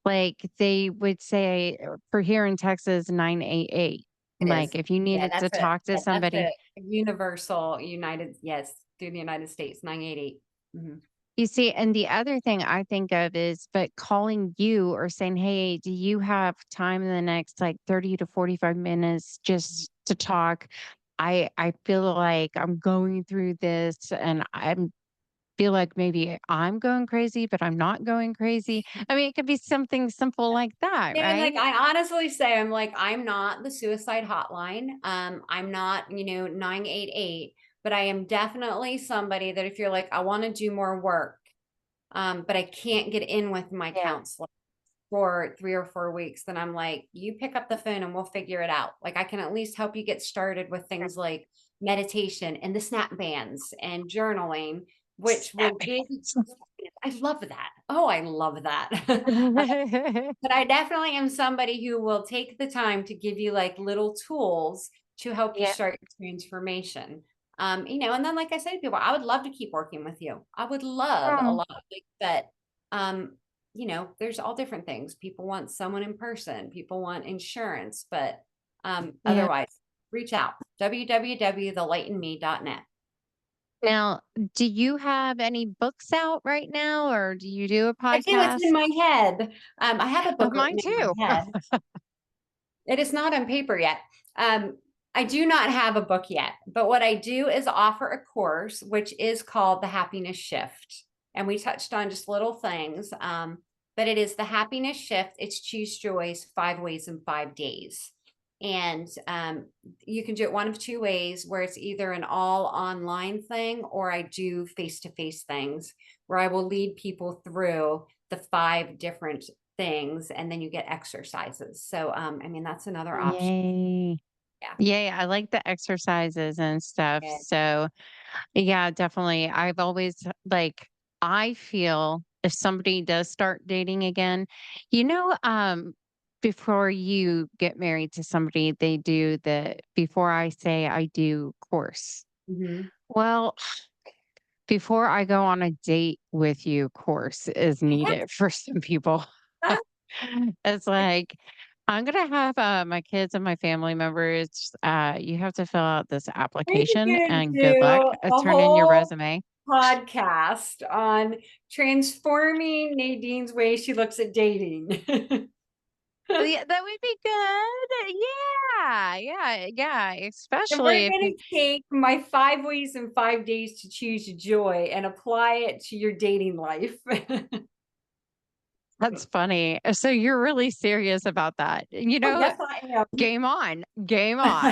like they would say for here in Texas 988. It is. Like if you Yeah, needed to talk to that's somebody. a universal United, yes, through the United States, 988. Mhm. You see, and the other thing I think of is, but calling you or saying, "Hey, do you have time in the next like 30 to 45 minutes just to talk? I feel like I'm going through this and I feel like maybe I'm going crazy, but I'm not going crazy." I mean, it could be something simple like that, Yeah, and like right? I honestly say, I'm like, I'm not the suicide hotline. I'm not, 988, but I am definitely somebody that if you're like, I want to do more work, but I can't get in with my Yeah. counselor for 3 or 4 weeks, then I'm like, you pick up the phone and we'll figure it out. Like I can at least help you get started with things like meditation and the snap bands and journaling, which will Snappy. give you, I love that. Oh, I love that. But I definitely am somebody who will take the time to give you like little tools to help you Yeah. start your transformation. And then like I say to people, I would love to keep working with you. I would love a Oh, lot like that. Um, there's all different things. People want someone in person, people want insurance, but yeah. otherwise, reach out. www.thelightenme.net. Now, do you have any books out right now, or do you do a I do, it's in podcast? my head. I have a book Mine written in too. my head. It is not on paper yet. I do not have a book yet, but what I do is offer a course, which is called the Happiness Shift. And we touched on just little things, but it is the Happiness Shift. It's Choose Joys 5 ways in 5 days. And you can do it one of two ways, where it's either an all online thing or I do face to face things where I will lead people through the 5 different things and then you get exercises. So that's another option. Yay. Yeah. Yay, I like the exercises and stuff. Yeah. So, yeah, definitely. I've always I feel if somebody does start dating again, you know, before you get married to somebody, they do the before I say I do course. Mhm. Well, before I go on a date with you course is needed for some people. It's like, I'm gonna have, my kids and my family members, you have to fill out this We application could and good luck, do a turn in your whole resume. podcast on transforming Nadine's way she looks at dating. Yeah, that would be good. Yeah, yeah, yeah, And we're especially if going to take my 5 ways in 5 days to choose joy and apply it to your dating life. that's funny. So you're really serious about that. Oh, yes, I Game on,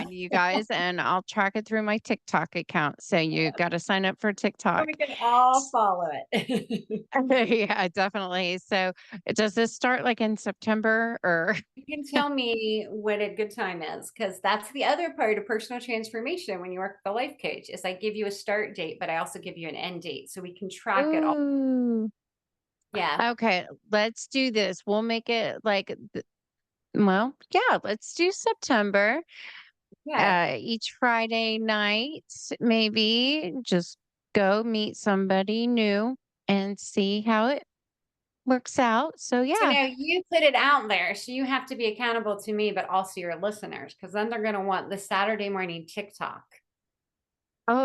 you guys, and I'll track it through my TikTok account. So you got to sign up for am. TikTok. We can all follow it. Yeah, definitely. So does this start like in September or? You can tell me what a good time is, because that's the other part of personal transformation when you work with a life coach is I give you a start date, but I also give you an end date so we can track it all. Ooh. Yeah. Okay, let's do this. We'll make it well, yeah, let's do September. Yeah. Each Friday night, maybe just go meet somebody new and see how it works out. So So yeah. now you put it out there. So you have to be accountable to me, but also your listeners, because then they're going to want the Saturday morning TikTok. Oh,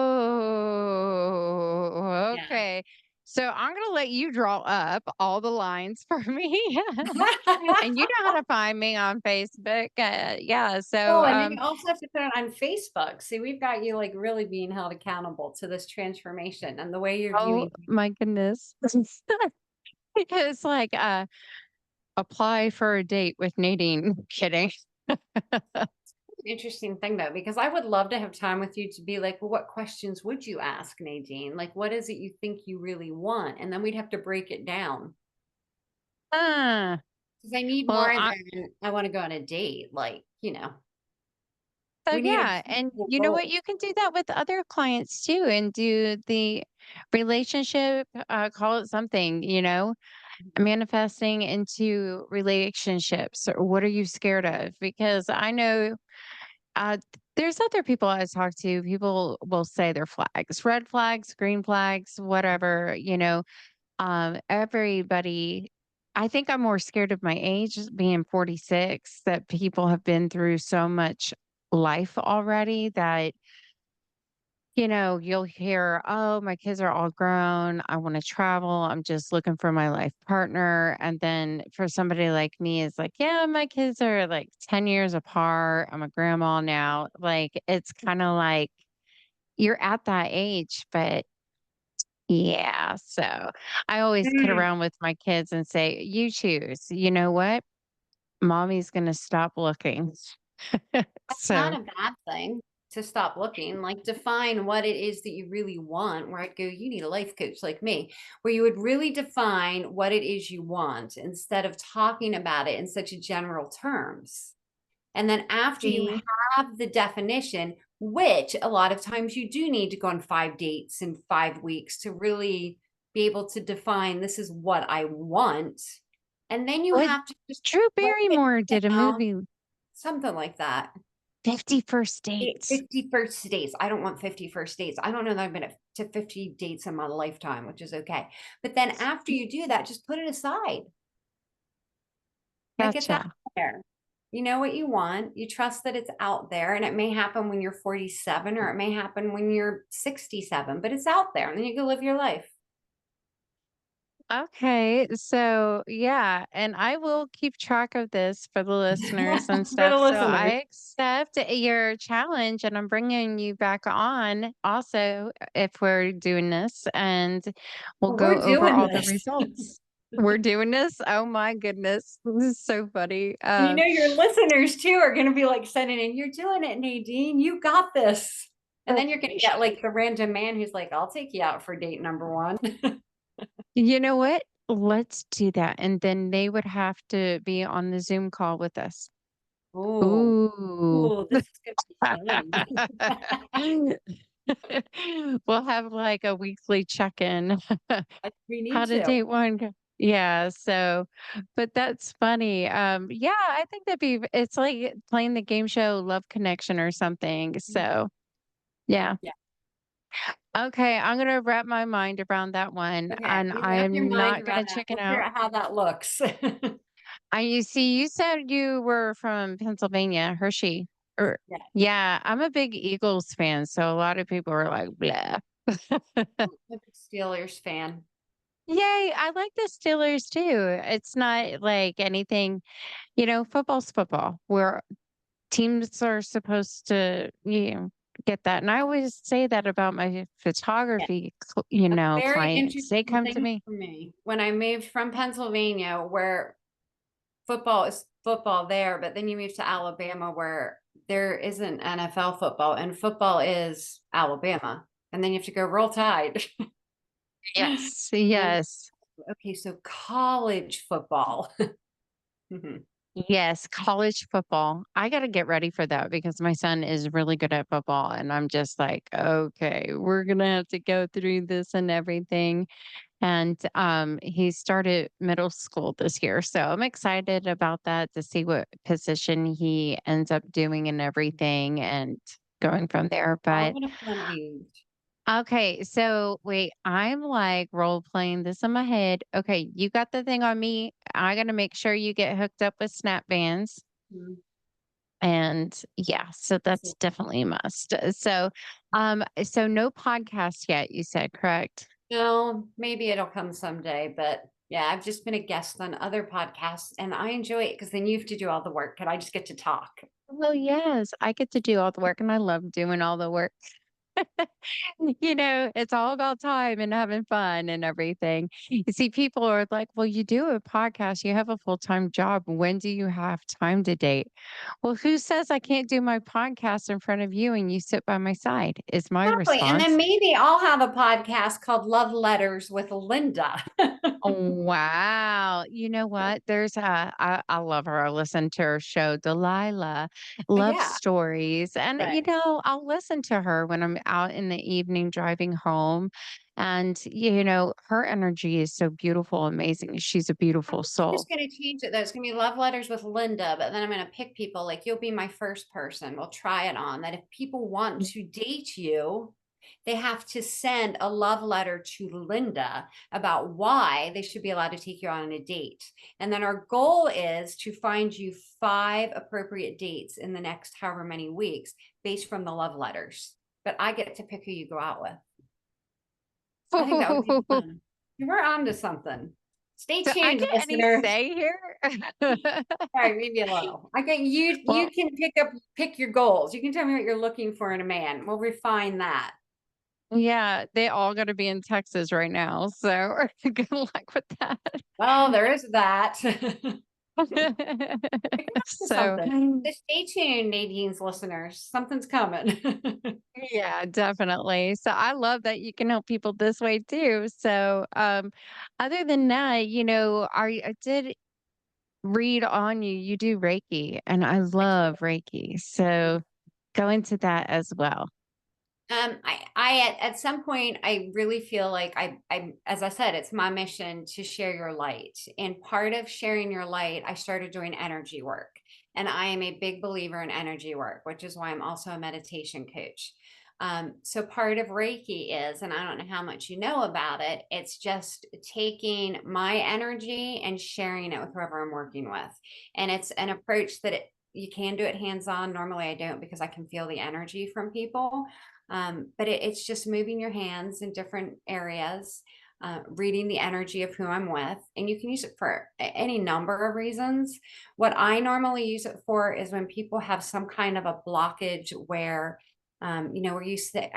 Yeah. okay. So I'm gonna let you draw up all the lines for me. And you know how to find me on Facebook. Yeah. Oh, So and then you also have to put it on Facebook. See, we've got you like really being held accountable to this transformation and the way you're oh viewing. my goodness. It's like apply for a date with Nadine. Kidding. Interesting thing though, because I would love to have time with you to be like, well, what questions would you ask, Nadine? Like, what is it you think you really want? And then we'd have to break it down. Ah, Because I need well, more than I want to go on a date. Like. So We need a yeah, and peaceful you know goal. what? You can do that with other clients too and do the relationship, call it something, manifesting into relationships. Or what are you scared of? Because I know there's other people I talk to, people will say their flags, red flags, green flags, whatever, everybody. I think I'm more scared of my age, being 46, that people have been through so much life already that, you'll hear, oh, my kids are all grown. I want to travel. I'm just looking for my life partner. And then for somebody like me, it's like, yeah, my kids are like 10 years apart. I'm a grandma now. Like, it's kind of like you're at that age, but yeah. So I always kid Mm. around with my kids and say, you choose. You know what? Mommy's going to stop looking. That's not So a bad thing to stop looking. Like, define what it is that you really want. Where I'd go, you need a life coach like me, where you would really define what it is you want instead of talking about it in such a general terms. And then after you see, have the definition, which a lot of times you do need to go on 5 dates in 5 weeks to really be able to define this is what I want. And then you what have to just Drew write it Barrymore did a down, movie, something like that. 50 First Dates. 50 first dates. I don't want 50 first dates. I don't know that I've been to 50 dates in my lifetime, which is okay. But then after you do that, just put it aside. Like, it's out Gotcha. there. You know what you want. You trust that it's out there, and it may happen when you're 47 or it may happen when you're 67, but it's out there and then you go live your life. Okay. So, yeah. And I will keep track of this for the listeners and For stuff. the So, listeners. I accept your challenge and I'm bringing you back on also if we're doing this and we'll go We're over doing all the this. results. We're doing this. Oh my goodness. This is so funny. And your listeners too are going to be like sending in, you're doing it, Nadine. You got this. And then you're going to get like the random man who's like, I'll take you out for date number one. You know what? Let's do that. And then they would have to be on the Zoom call with us. Oh, Ooh. oh, this is going to be fun. We'll have like a weekly check-in. We How need did to. date one go? Yeah, so but that's funny. Yeah, I think it's like playing the game show Love Connection or something. So, yeah. Yeah. Okay, I'm gonna wrap my mind around that one, Okay. and You I wrap your am mind not around gonna that. chicken We'll figure out. out how that looks. You see, you said you were from Pennsylvania, Hershey. Or Yeah. yeah, I'm a big Eagles fan, so a lot of people are like, blah. I'm a big Steelers fan. Yay, I like the Steelers too. It's not like anything, football's football, where teams are supposed to, get that. And I always say that about my Yeah. photography, A very clients. They interesting come to thing me. for me when I moved from Pennsylvania, where football is football there, but then you move to Alabama where there isn't NFL football and football is Alabama. And then you have to go roll tide. Yes, And yes. okay, so college football. Mhm. Yes, college football. I gotta get ready for that because my son is really good at football, and I'm just like, "Okay, we're gonna have to go through this and everything." And, he started middle school this year, so I'm excited about that to see what position he ends up doing and everything and going from there, All but in a fun age. okay, so wait, I'm like role playing this in my head. Okay, you got the thing on me. I gotta make sure you get hooked up with snap bands. Mhm. And yeah, so that's So, definitely a must. So no podcast yet, you said, correct? no, maybe it'll come someday, but yeah, I've just been a guest on other podcasts and I enjoy it because then you have to do all the work and I just get to talk. Well, yes, I get to do all the work and I love doing all the work. It's all about time and having fun and everything. You see, people are like, well, you do a podcast, you have a full time job. When do you have time to date? Well, who says I can't do my podcast in front of you and you sit by my side? Is my Exactly. And then response. maybe I'll have a podcast called Love Letters with Linda. Oh, wow. You know what? I love her. I listen to her show, Delilah, love Yeah, stories. And, right. I'll listen to her when I'm out in the evening driving home. And, her energy is so beautiful, amazing. She's a I beautiful think I'm soul. just going to change it though. It's going to be love letters with Linda, but then I'm going to pick people like you'll be my first person. We'll try it on that. If people want to date you, they have to send a love letter to Linda about why they should be allowed to take you on a date. And then our goal is to find you 5 appropriate dates in the next however many weeks based from the love letters. But I get to pick who you go out with. I think that would be So fun. We're on to something. Stay I tuned, get any listeners. say here? All right, maybe a little. I think you Well, can pick your goals. You can tell me what you're looking for in a man. We'll refine that. yeah, they all got to be in Texas right now. So good luck with that. Well, there is that. Maybe that's So, something. So stay tuned, Nadine's listeners. Something's coming. yeah, definitely. So I love that you can help people this way too. So, other than that, I did read on you, you do Reiki, and I love Reiki. So go into that as well. At some point, I really feel like as I said, it's my mission to share your light. And part of sharing your light, I started doing energy work. And I am a big believer in energy work, which is why I'm also a meditation coach. So part of Reiki is, and I don't know how much you know about it, it's just taking my energy and sharing it with whoever I'm working with. And it's an approach that you can do it hands on. Normally, I don't because I can feel the energy from people, but it's just moving your hands in different areas, reading the energy of who I'm with. And you can use it for any number of reasons. What I normally use it for is when people have some kind of a blockage where, where you say,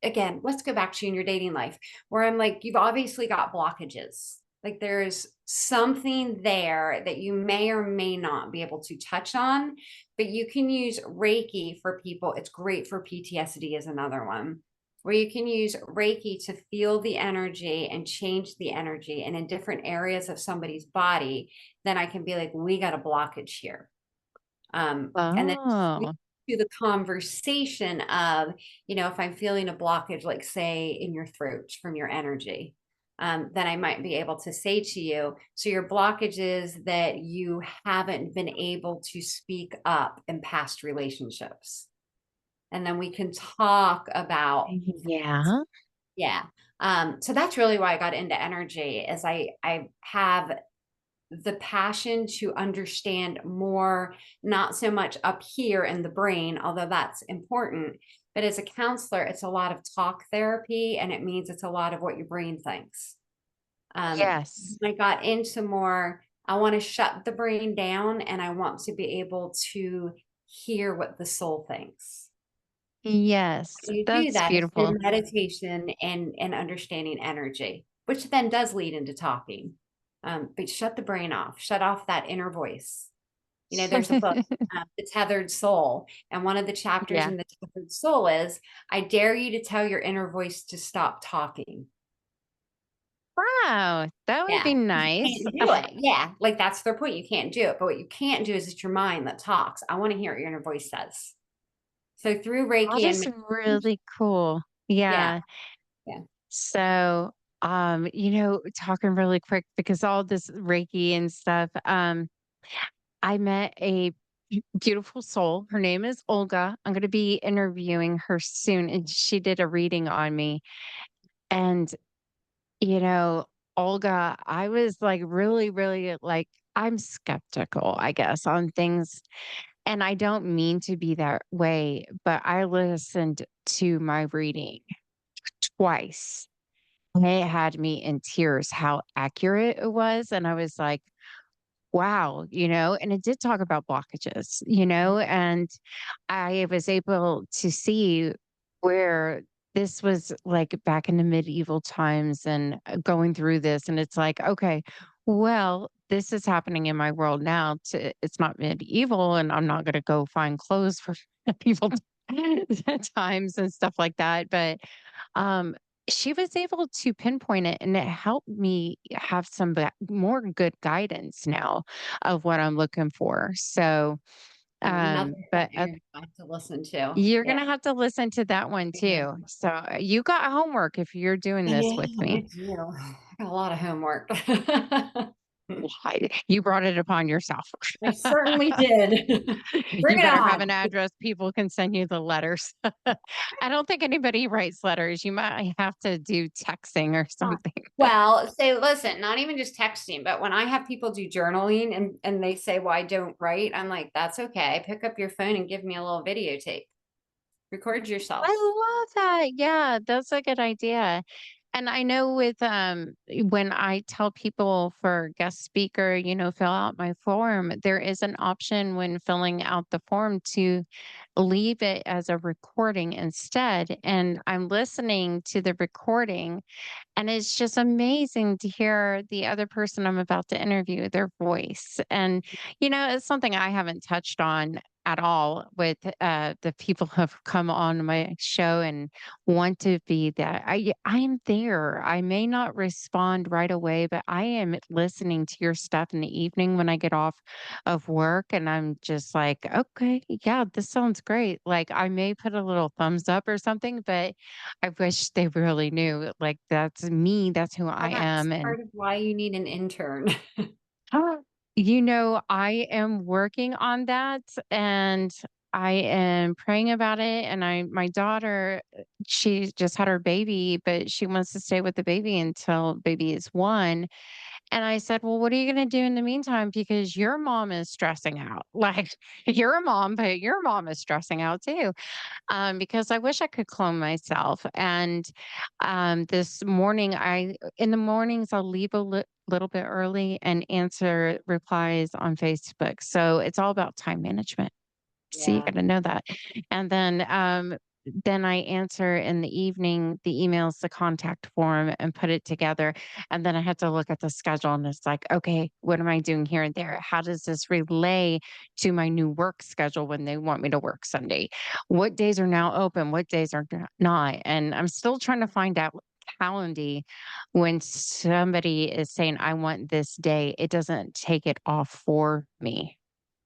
again, let's go back to you in your dating life, where I'm like, you've obviously got blockages. Like there's something there that you may or may not be able to touch on, but you can use Reiki for people. It's great for PTSD is another one where you can use Reiki to feel the energy and change the energy. And in different areas of somebody's body, then I can be like, we got a blockage here. And then Oh, to the conversation of, if I'm feeling a blockage, like say in your throat from your energy, then I might be able to say to you, so your blockage is that you haven't been able to speak up in past relationships. And then we can talk about that. yeah. Yeah. So that's really why I got into energy is I have the passion to understand more, not so much up here in the brain, although that's important. But as a counselor, it's a lot of talk therapy, and it means it's a lot of what your brain thinks. Yes. I got into more, I want to shut the brain down and I want to be able to hear what the soul thinks. Yes. You do That's that it's through beautiful. meditation and understanding energy, which then does lead into talking. But shut the brain off, shut off that inner voice. There's a book, The Tethered Soul, and one of the chapters Yeah. in The Tethered Soul is, I dare you to tell your inner voice to stop talking. Wow, that would Yeah, be 'cause you nice. can't do it. Yeah, like that's their point. You can't do it. But what you can't do is it's your mind that talks. I want to hear what your inner voice says. So through That Reiki and is meditation, really cool. yeah, Yeah. yeah, So, talking really quick because all this Reiki and stuff, I met a beautiful soul. Her name is Olga. I'm going to be interviewing her soon, and she did a reading on me. And, you know, Olga, I was like really, really like, I'm skeptical, I guess, on things. And I don't mean to be that way, but I listened to my reading twice. And it had me in tears how accurate it was. And I was like, wow, and it did talk about blockages, and I was able to see. where this was like back in the medieval times and going through this. And it's like, okay, well, this is happening in my world now. It's not medieval, and I'm not going to go find clothes for medieval times and stuff like that. But um, she was able to pinpoint it, and it helped me have some more good guidance now of what I'm looking for. So, Another one but you're gonna have to listen to. you're Yeah. gonna have to listen to that one too. So, you got homework if you're doing this Yeah, with I me. do. I got a lot of homework. Why you brought it upon yourself. I certainly did. Bring You it better have on. an address, people can send you the letters. I don't think anybody writes letters. You might have to do texting or something. Well, say, listen, not even just texting, but when I have people do journaling and they say, "Well, I don't write," I'm like, "That's okay. Pick up your phone and give me a little videotape. Record yourself." I love that. Yeah, that's a good idea. And I know with when I tell people for guest speaker, fill out my form, there is an option when filling out the form to leave it as a recording instead. And I'm listening to the recording, and it's just amazing to hear the other person I'm about to interview, their voice. And, it's something I haven't touched on at all with the people who have come on my show and want to be that. I'm there. I may not respond right away, but I am listening to your stuff in the evening when I get off of work. And I'm just like, okay, yeah, this sounds great. Like I may put a little thumbs up or something, but I wish they really knew, like, that's me, that's who I Well, that's am, and part of why you need an intern. I am working on that, and I am praying about it, and my daughter, she just had her baby, but she wants to stay with the baby until baby is 1, and I said, "Well, what are you gonna do in the meantime? Because your mom is stressing out." Like, you're a mom, but your mom is stressing out too. Because I wish I could clone myself. And this morning, in the mornings I'll leave a little bit early and answer replies on Facebook. So it's all about time management. So you Yeah. got to know that. And then I answer in the evening the emails, the contact form, and put it together. And then I have to look at the schedule, and it's like, okay, what am I doing here and there? How does this relay to my new work schedule when they want me to work Sunday? What days are now open? What days are not? And I'm still trying to find out Calendly when somebody is saying, I want this day, it doesn't take it off for me.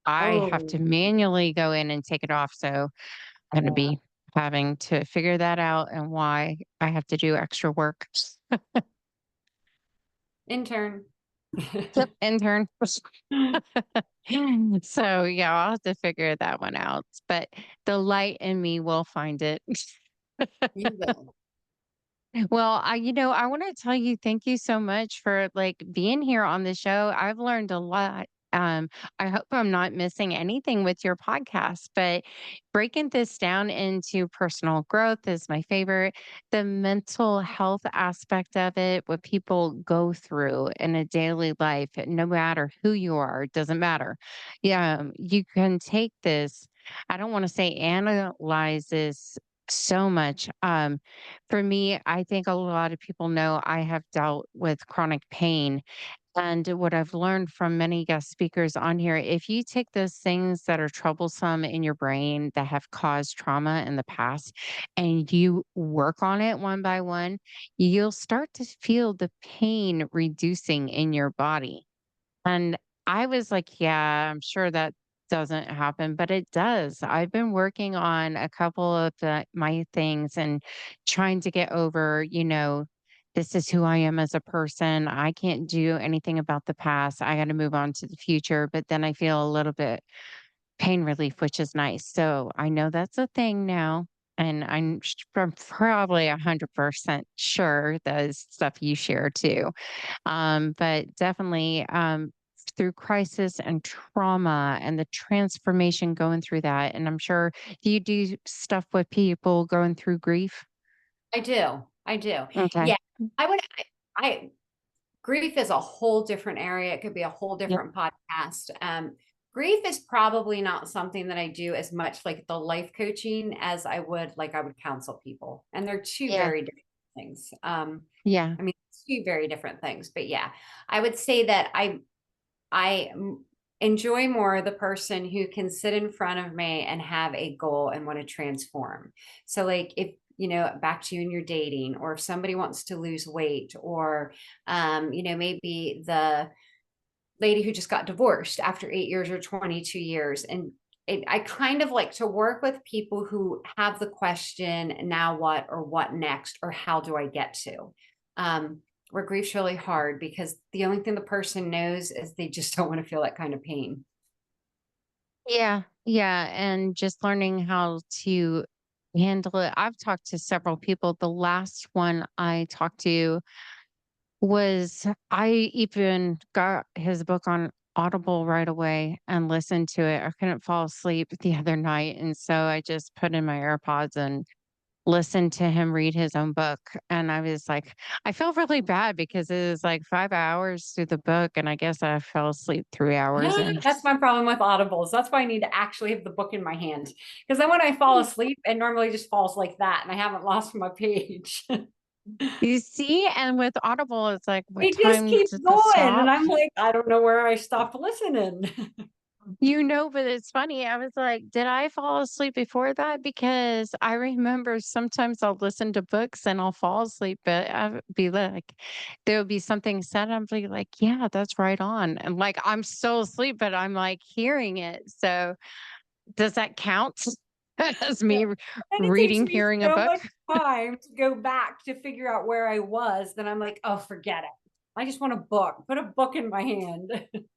I have Oh, to manually go in and take it off, so I'm gonna yeah. be having to figure that out and why I have to do extra work. Intern. Yep, intern. So, yeah, I'll have to figure that one out, but the light in me will find it. You will. Well, I want to tell you thank you so much for like being here on the show. I've learned a lot. I hope I'm not missing anything with your podcast, but breaking this down into personal growth is my favorite. The mental health aspect of it, what people go through in a daily life, no matter who you are, it doesn't matter. Yeah, you can take this. I don't want to say analyze this so much. For me, I think a lot of people know I have dealt with chronic pain. And what I've learned from many guest speakers on here, if you take those things that are troublesome in your brain that have caused trauma in the past and you work on it one by one, you'll start to feel the pain reducing in your body. And I was like, yeah, I'm sure that doesn't happen, but it does. I've been working on a couple of my things and trying to get over, this is who I am as a person. I can't do anything about the past. I got to move on to the future. But then I feel a little bit pain relief, which is nice. So I know that's a thing now. And I'm probably 100% sure that is stuff you share too. But definitely through crisis and trauma and the transformation going through that. And I'm sure, do you do stuff with people going through grief? I do. I do. Okay. Yeah. I would, I grief is a whole different area. It could be a whole Yep. different podcast. Grief is probably not something that I do as much like the life coaching as I would counsel people. And they're two Yeah. very different things. Yeah. I mean, two very different things. But yeah, I would say that enjoy more the person who can sit in front of me and have a goal and want to transform. So like if back to you in your dating, or if somebody wants to lose weight, or maybe the lady who just got divorced after 8 years or 22 years. And I kind of like to work with people who have the question, now what, or what next, or how do I get to? Where grief's really hard because the only thing the person knows is they just don't want to feel that kind of pain. Yeah. Yeah. And just learning how to handle it. I've talked to several people. The last one I talked to was I even got his book on Audible right away and listened to it. I couldn't fall asleep the other night. And so I just put in my AirPods and listened to him read his own book. And I was like, I felt really bad because it was like 5 hours through the book. And I guess I fell asleep 3 hours in. That's my problem with audibles. That's why I need to actually have the book in my hand. Because then when I fall asleep, it normally just falls like that and I haven't lost my page. You see? And with Audible, it's like, what It just time keeps does it going. And stop? I'm like, I don't know where I stopped listening. But it's funny. I was like, did I fall asleep before that? Because I remember sometimes I'll listen to books and I'll fall asleep, but I'll be like, there'll be something said. I'm be like, yeah, that's right on. And like, I'm still asleep, but I'm like hearing it. So does that count as Yeah. me And it takes reading, me hearing a so book? much time to go back to figure out where I was. Then I'm like, oh, forget it. I just want a book. Put a book in my hand.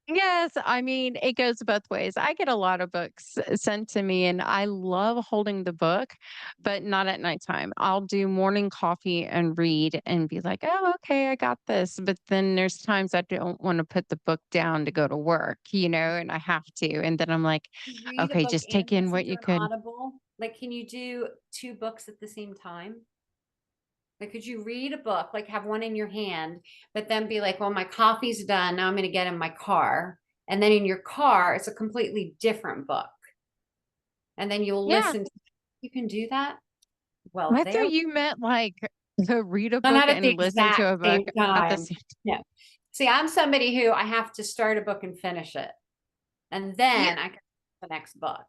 Yes, I mean, it goes both ways. I get a lot of books sent to me, and I love holding the book, but not at nighttime. I'll do morning coffee and read and be like, oh, okay, I got this. But then there's times I don't want to put the book down to go to work, and I have to. And then I'm like, You read a okay, book just take and in listen what to you an could. Audible. Like, can you do two books at the same time? Like, could you read a book, like have one in your hand, but then be like, well, my coffee's done. Now I'm going to get in my car. And then in your car, it's a completely different book. And then you'll Yeah, listen. You can do that. Well, I there, thought you meant like to read a book not at the and listen to exact a book same at the time. same. Yeah. See, I'm somebody who I have to start a book and finish it. And then I can the next book.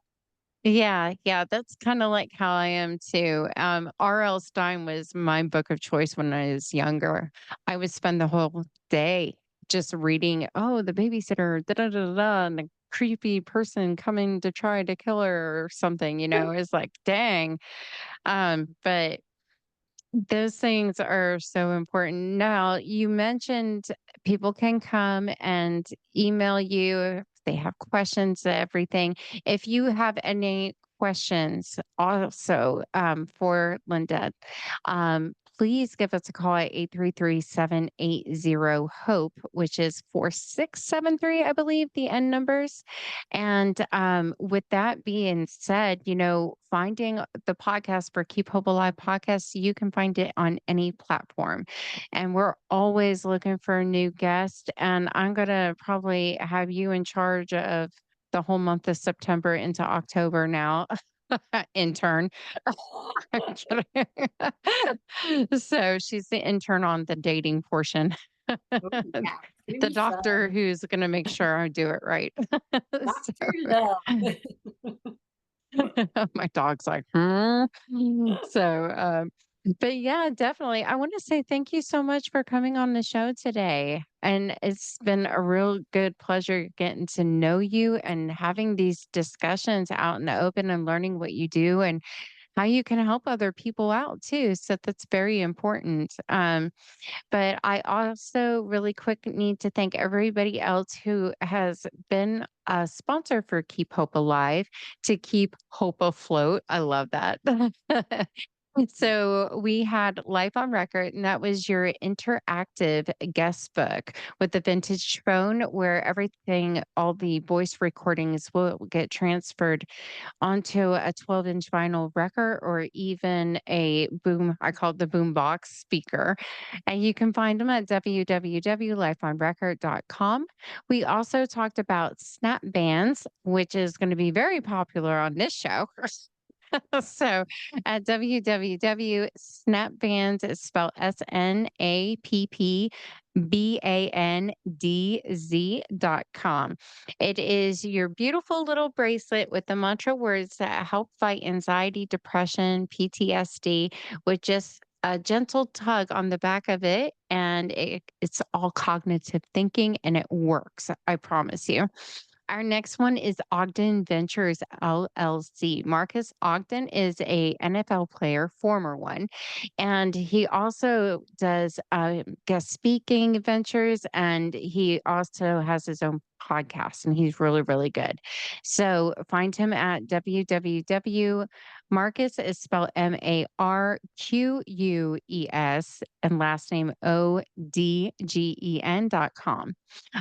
Yeah, yeah, that's kinda like how I am too. R.L. Stein was my book of choice when I was younger. I would spend the whole day just reading, "Oh, the babysitter, da da da da da," and the creepy person coming to try to kill her or something, It's like, "Dang." But those things are so important. Now, you mentioned people can come and email you if they have questions, everything. If you have any questions also for Linda, please give us a call at 833-780-HOPE, which is 4673, I believe, the end numbers. And with that being said, finding the podcast for Keep Hope Alive podcast, you can find it on any platform. And we're always looking for a new guest. And I'm going to probably have you in charge of the whole month of September into October now. Intern. I'm kidding. So she's the intern on the dating portion. Oh, yeah, it's gonna The be doctor fun. who's gonna make sure I do it right. Doctor So Love. my dog's like, "Hmm?" So, but yeah, definitely. I want to say thank you so much for coming on the show today. And it's been a real good pleasure getting to know you and having these discussions out in the open and learning what you do and how you can help other people out too. So that's very important. But I also really quick need to thank everybody else who has been a sponsor for Keep Hope Alive to keep hope afloat. I love that. So we had Life on Record, and that was your interactive guest book with the vintage phone, where everything, all the voice recordings will get transferred onto a 12-inch vinyl record or even a boom, I call it the boom box speaker. And you can find them at www.lifeonrecord.com. We also talked about snap bands, which is going to be very popular on this show. So at www.snapbands, it's spelled SNAPPBANDZ.com. It is your beautiful little bracelet with the mantra words that help fight anxiety, depression, PTSD with just a gentle tug on the back of it. And it's all cognitive thinking and it works. I promise you. Our next one is Ogden Ventures LLC. Marcus Ogden is a NFL player, former one, and he also does guest speaking ventures, and he also has his own podcast, and he's really, really good. So find him at www. Marcus is spelled Marques and last name ODGEN.com.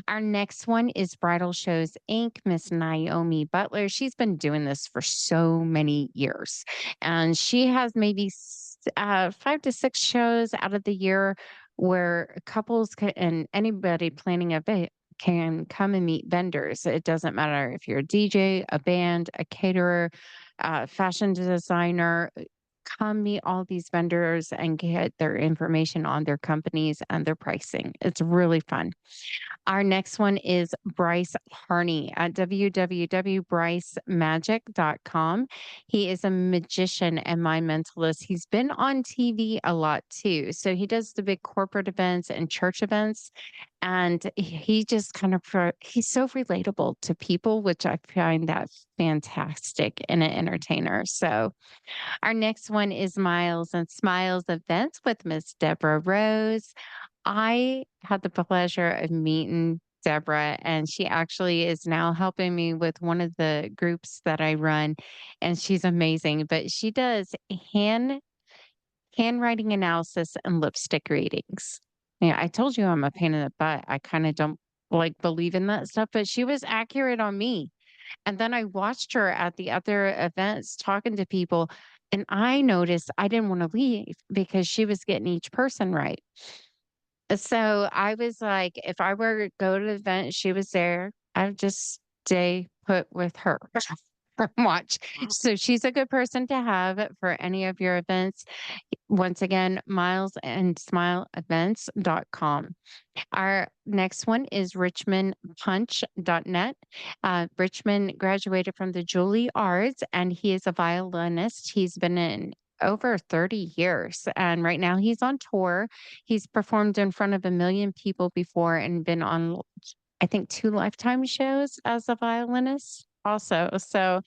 Our next one is Bridal Shows Inc., Miss Naomi Butler. She's been doing this for so many years, and she has maybe 5 to 6 shows out of the year where couples and anybody planning a event can come and meet vendors. It doesn't matter if you're a DJ, a band, a caterer, fashion designer. Come meet all these vendors and get their information on their companies and their pricing. It's really fun. Our next one is Bryce Harney at www.brycemagic.com. He is a magician and mind mentalist. He's been on TV a lot too. So he does the big corporate events and church events. And he just kind of, he's so relatable to people, which I find that fantastic in an entertainer. So our next one is Miles and Smiles Events with Miss Deborah Rose. I had the pleasure of meeting Deborah, and she actually is now helping me with one of the groups that I run, and she's amazing. But she does handwriting analysis and lipstick readings. Yeah, I told you I'm a pain in the butt. I kind of don't like believe in that stuff, but she was accurate on me. And then I watched her at the other events talking to people, and I noticed I didn't want to leave because she was getting each person right. So I was like, if I were to go to the event, she was there, I would just stay put with her. And watch. So she's a good person to have for any of your events. Once again, milesandsmileevents.com. Our next one is richmondpunch.net. Richmond graduated from the Juilliard, and he is a violinist. He's been in over 30 years, and right now he's on tour. He's performed in front of 1 million people before and been on, I think, 2 Lifetime shows as a violinist also. So,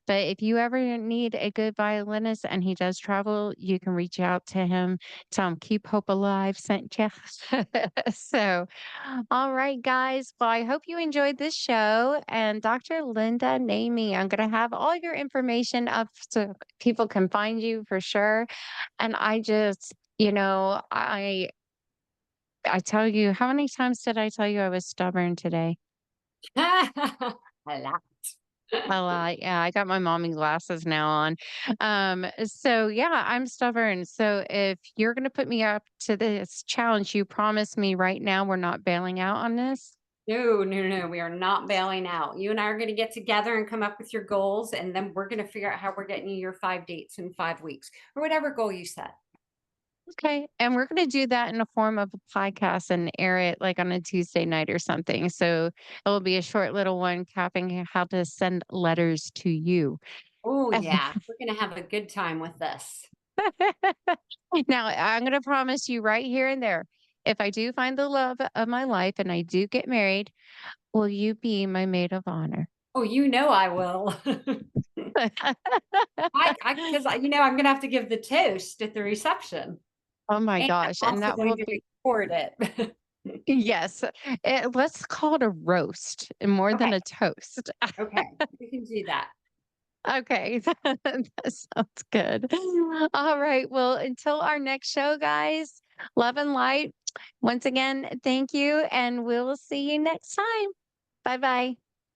but if you ever need a good violinist and he does travel, you can reach out to him. Tell him "Keep Hope Alive" sent you. So, all right, guys. Well, I hope you enjoyed this show. And Dr. Lynda Namey, I'm going to have all your information up so people can find you for sure. And I just, I tell you, how many times did I tell you I was stubborn today? A lot. A lot. Yeah, I got my mommy glasses now on. So yeah, I'm stubborn. So if you're gonna put me up to this challenge, you promise me right now we're not bailing out on this? No, no, no, no. We are not bailing out. You and I are going to get together and come up with your goals, and then we're going to figure out how we're getting you your 5 dates in 5 weeks or whatever goal you set. Okay. And we're gonna do that in the form of a podcast and air it like on a Tuesday night or something. So it'll be a short little one capping how to send letters to you. Oh, yeah. We're going to have a good time with this. Now, I'm gonna promise you right here and there, if I do find the love of my life and I do get married, will you be my maid of honor? Oh, you know I will. Because I'm going to have to give the toast at the reception, Oh my and gosh, I'm and also that going will to be record it. yes, let's call it a roast more than Okay. a toast. Okay. We can do that. Okay, that sounds good. All right. Well, until our next show, guys, love and light. Once again, thank you, and we'll see you next time. Bye bye.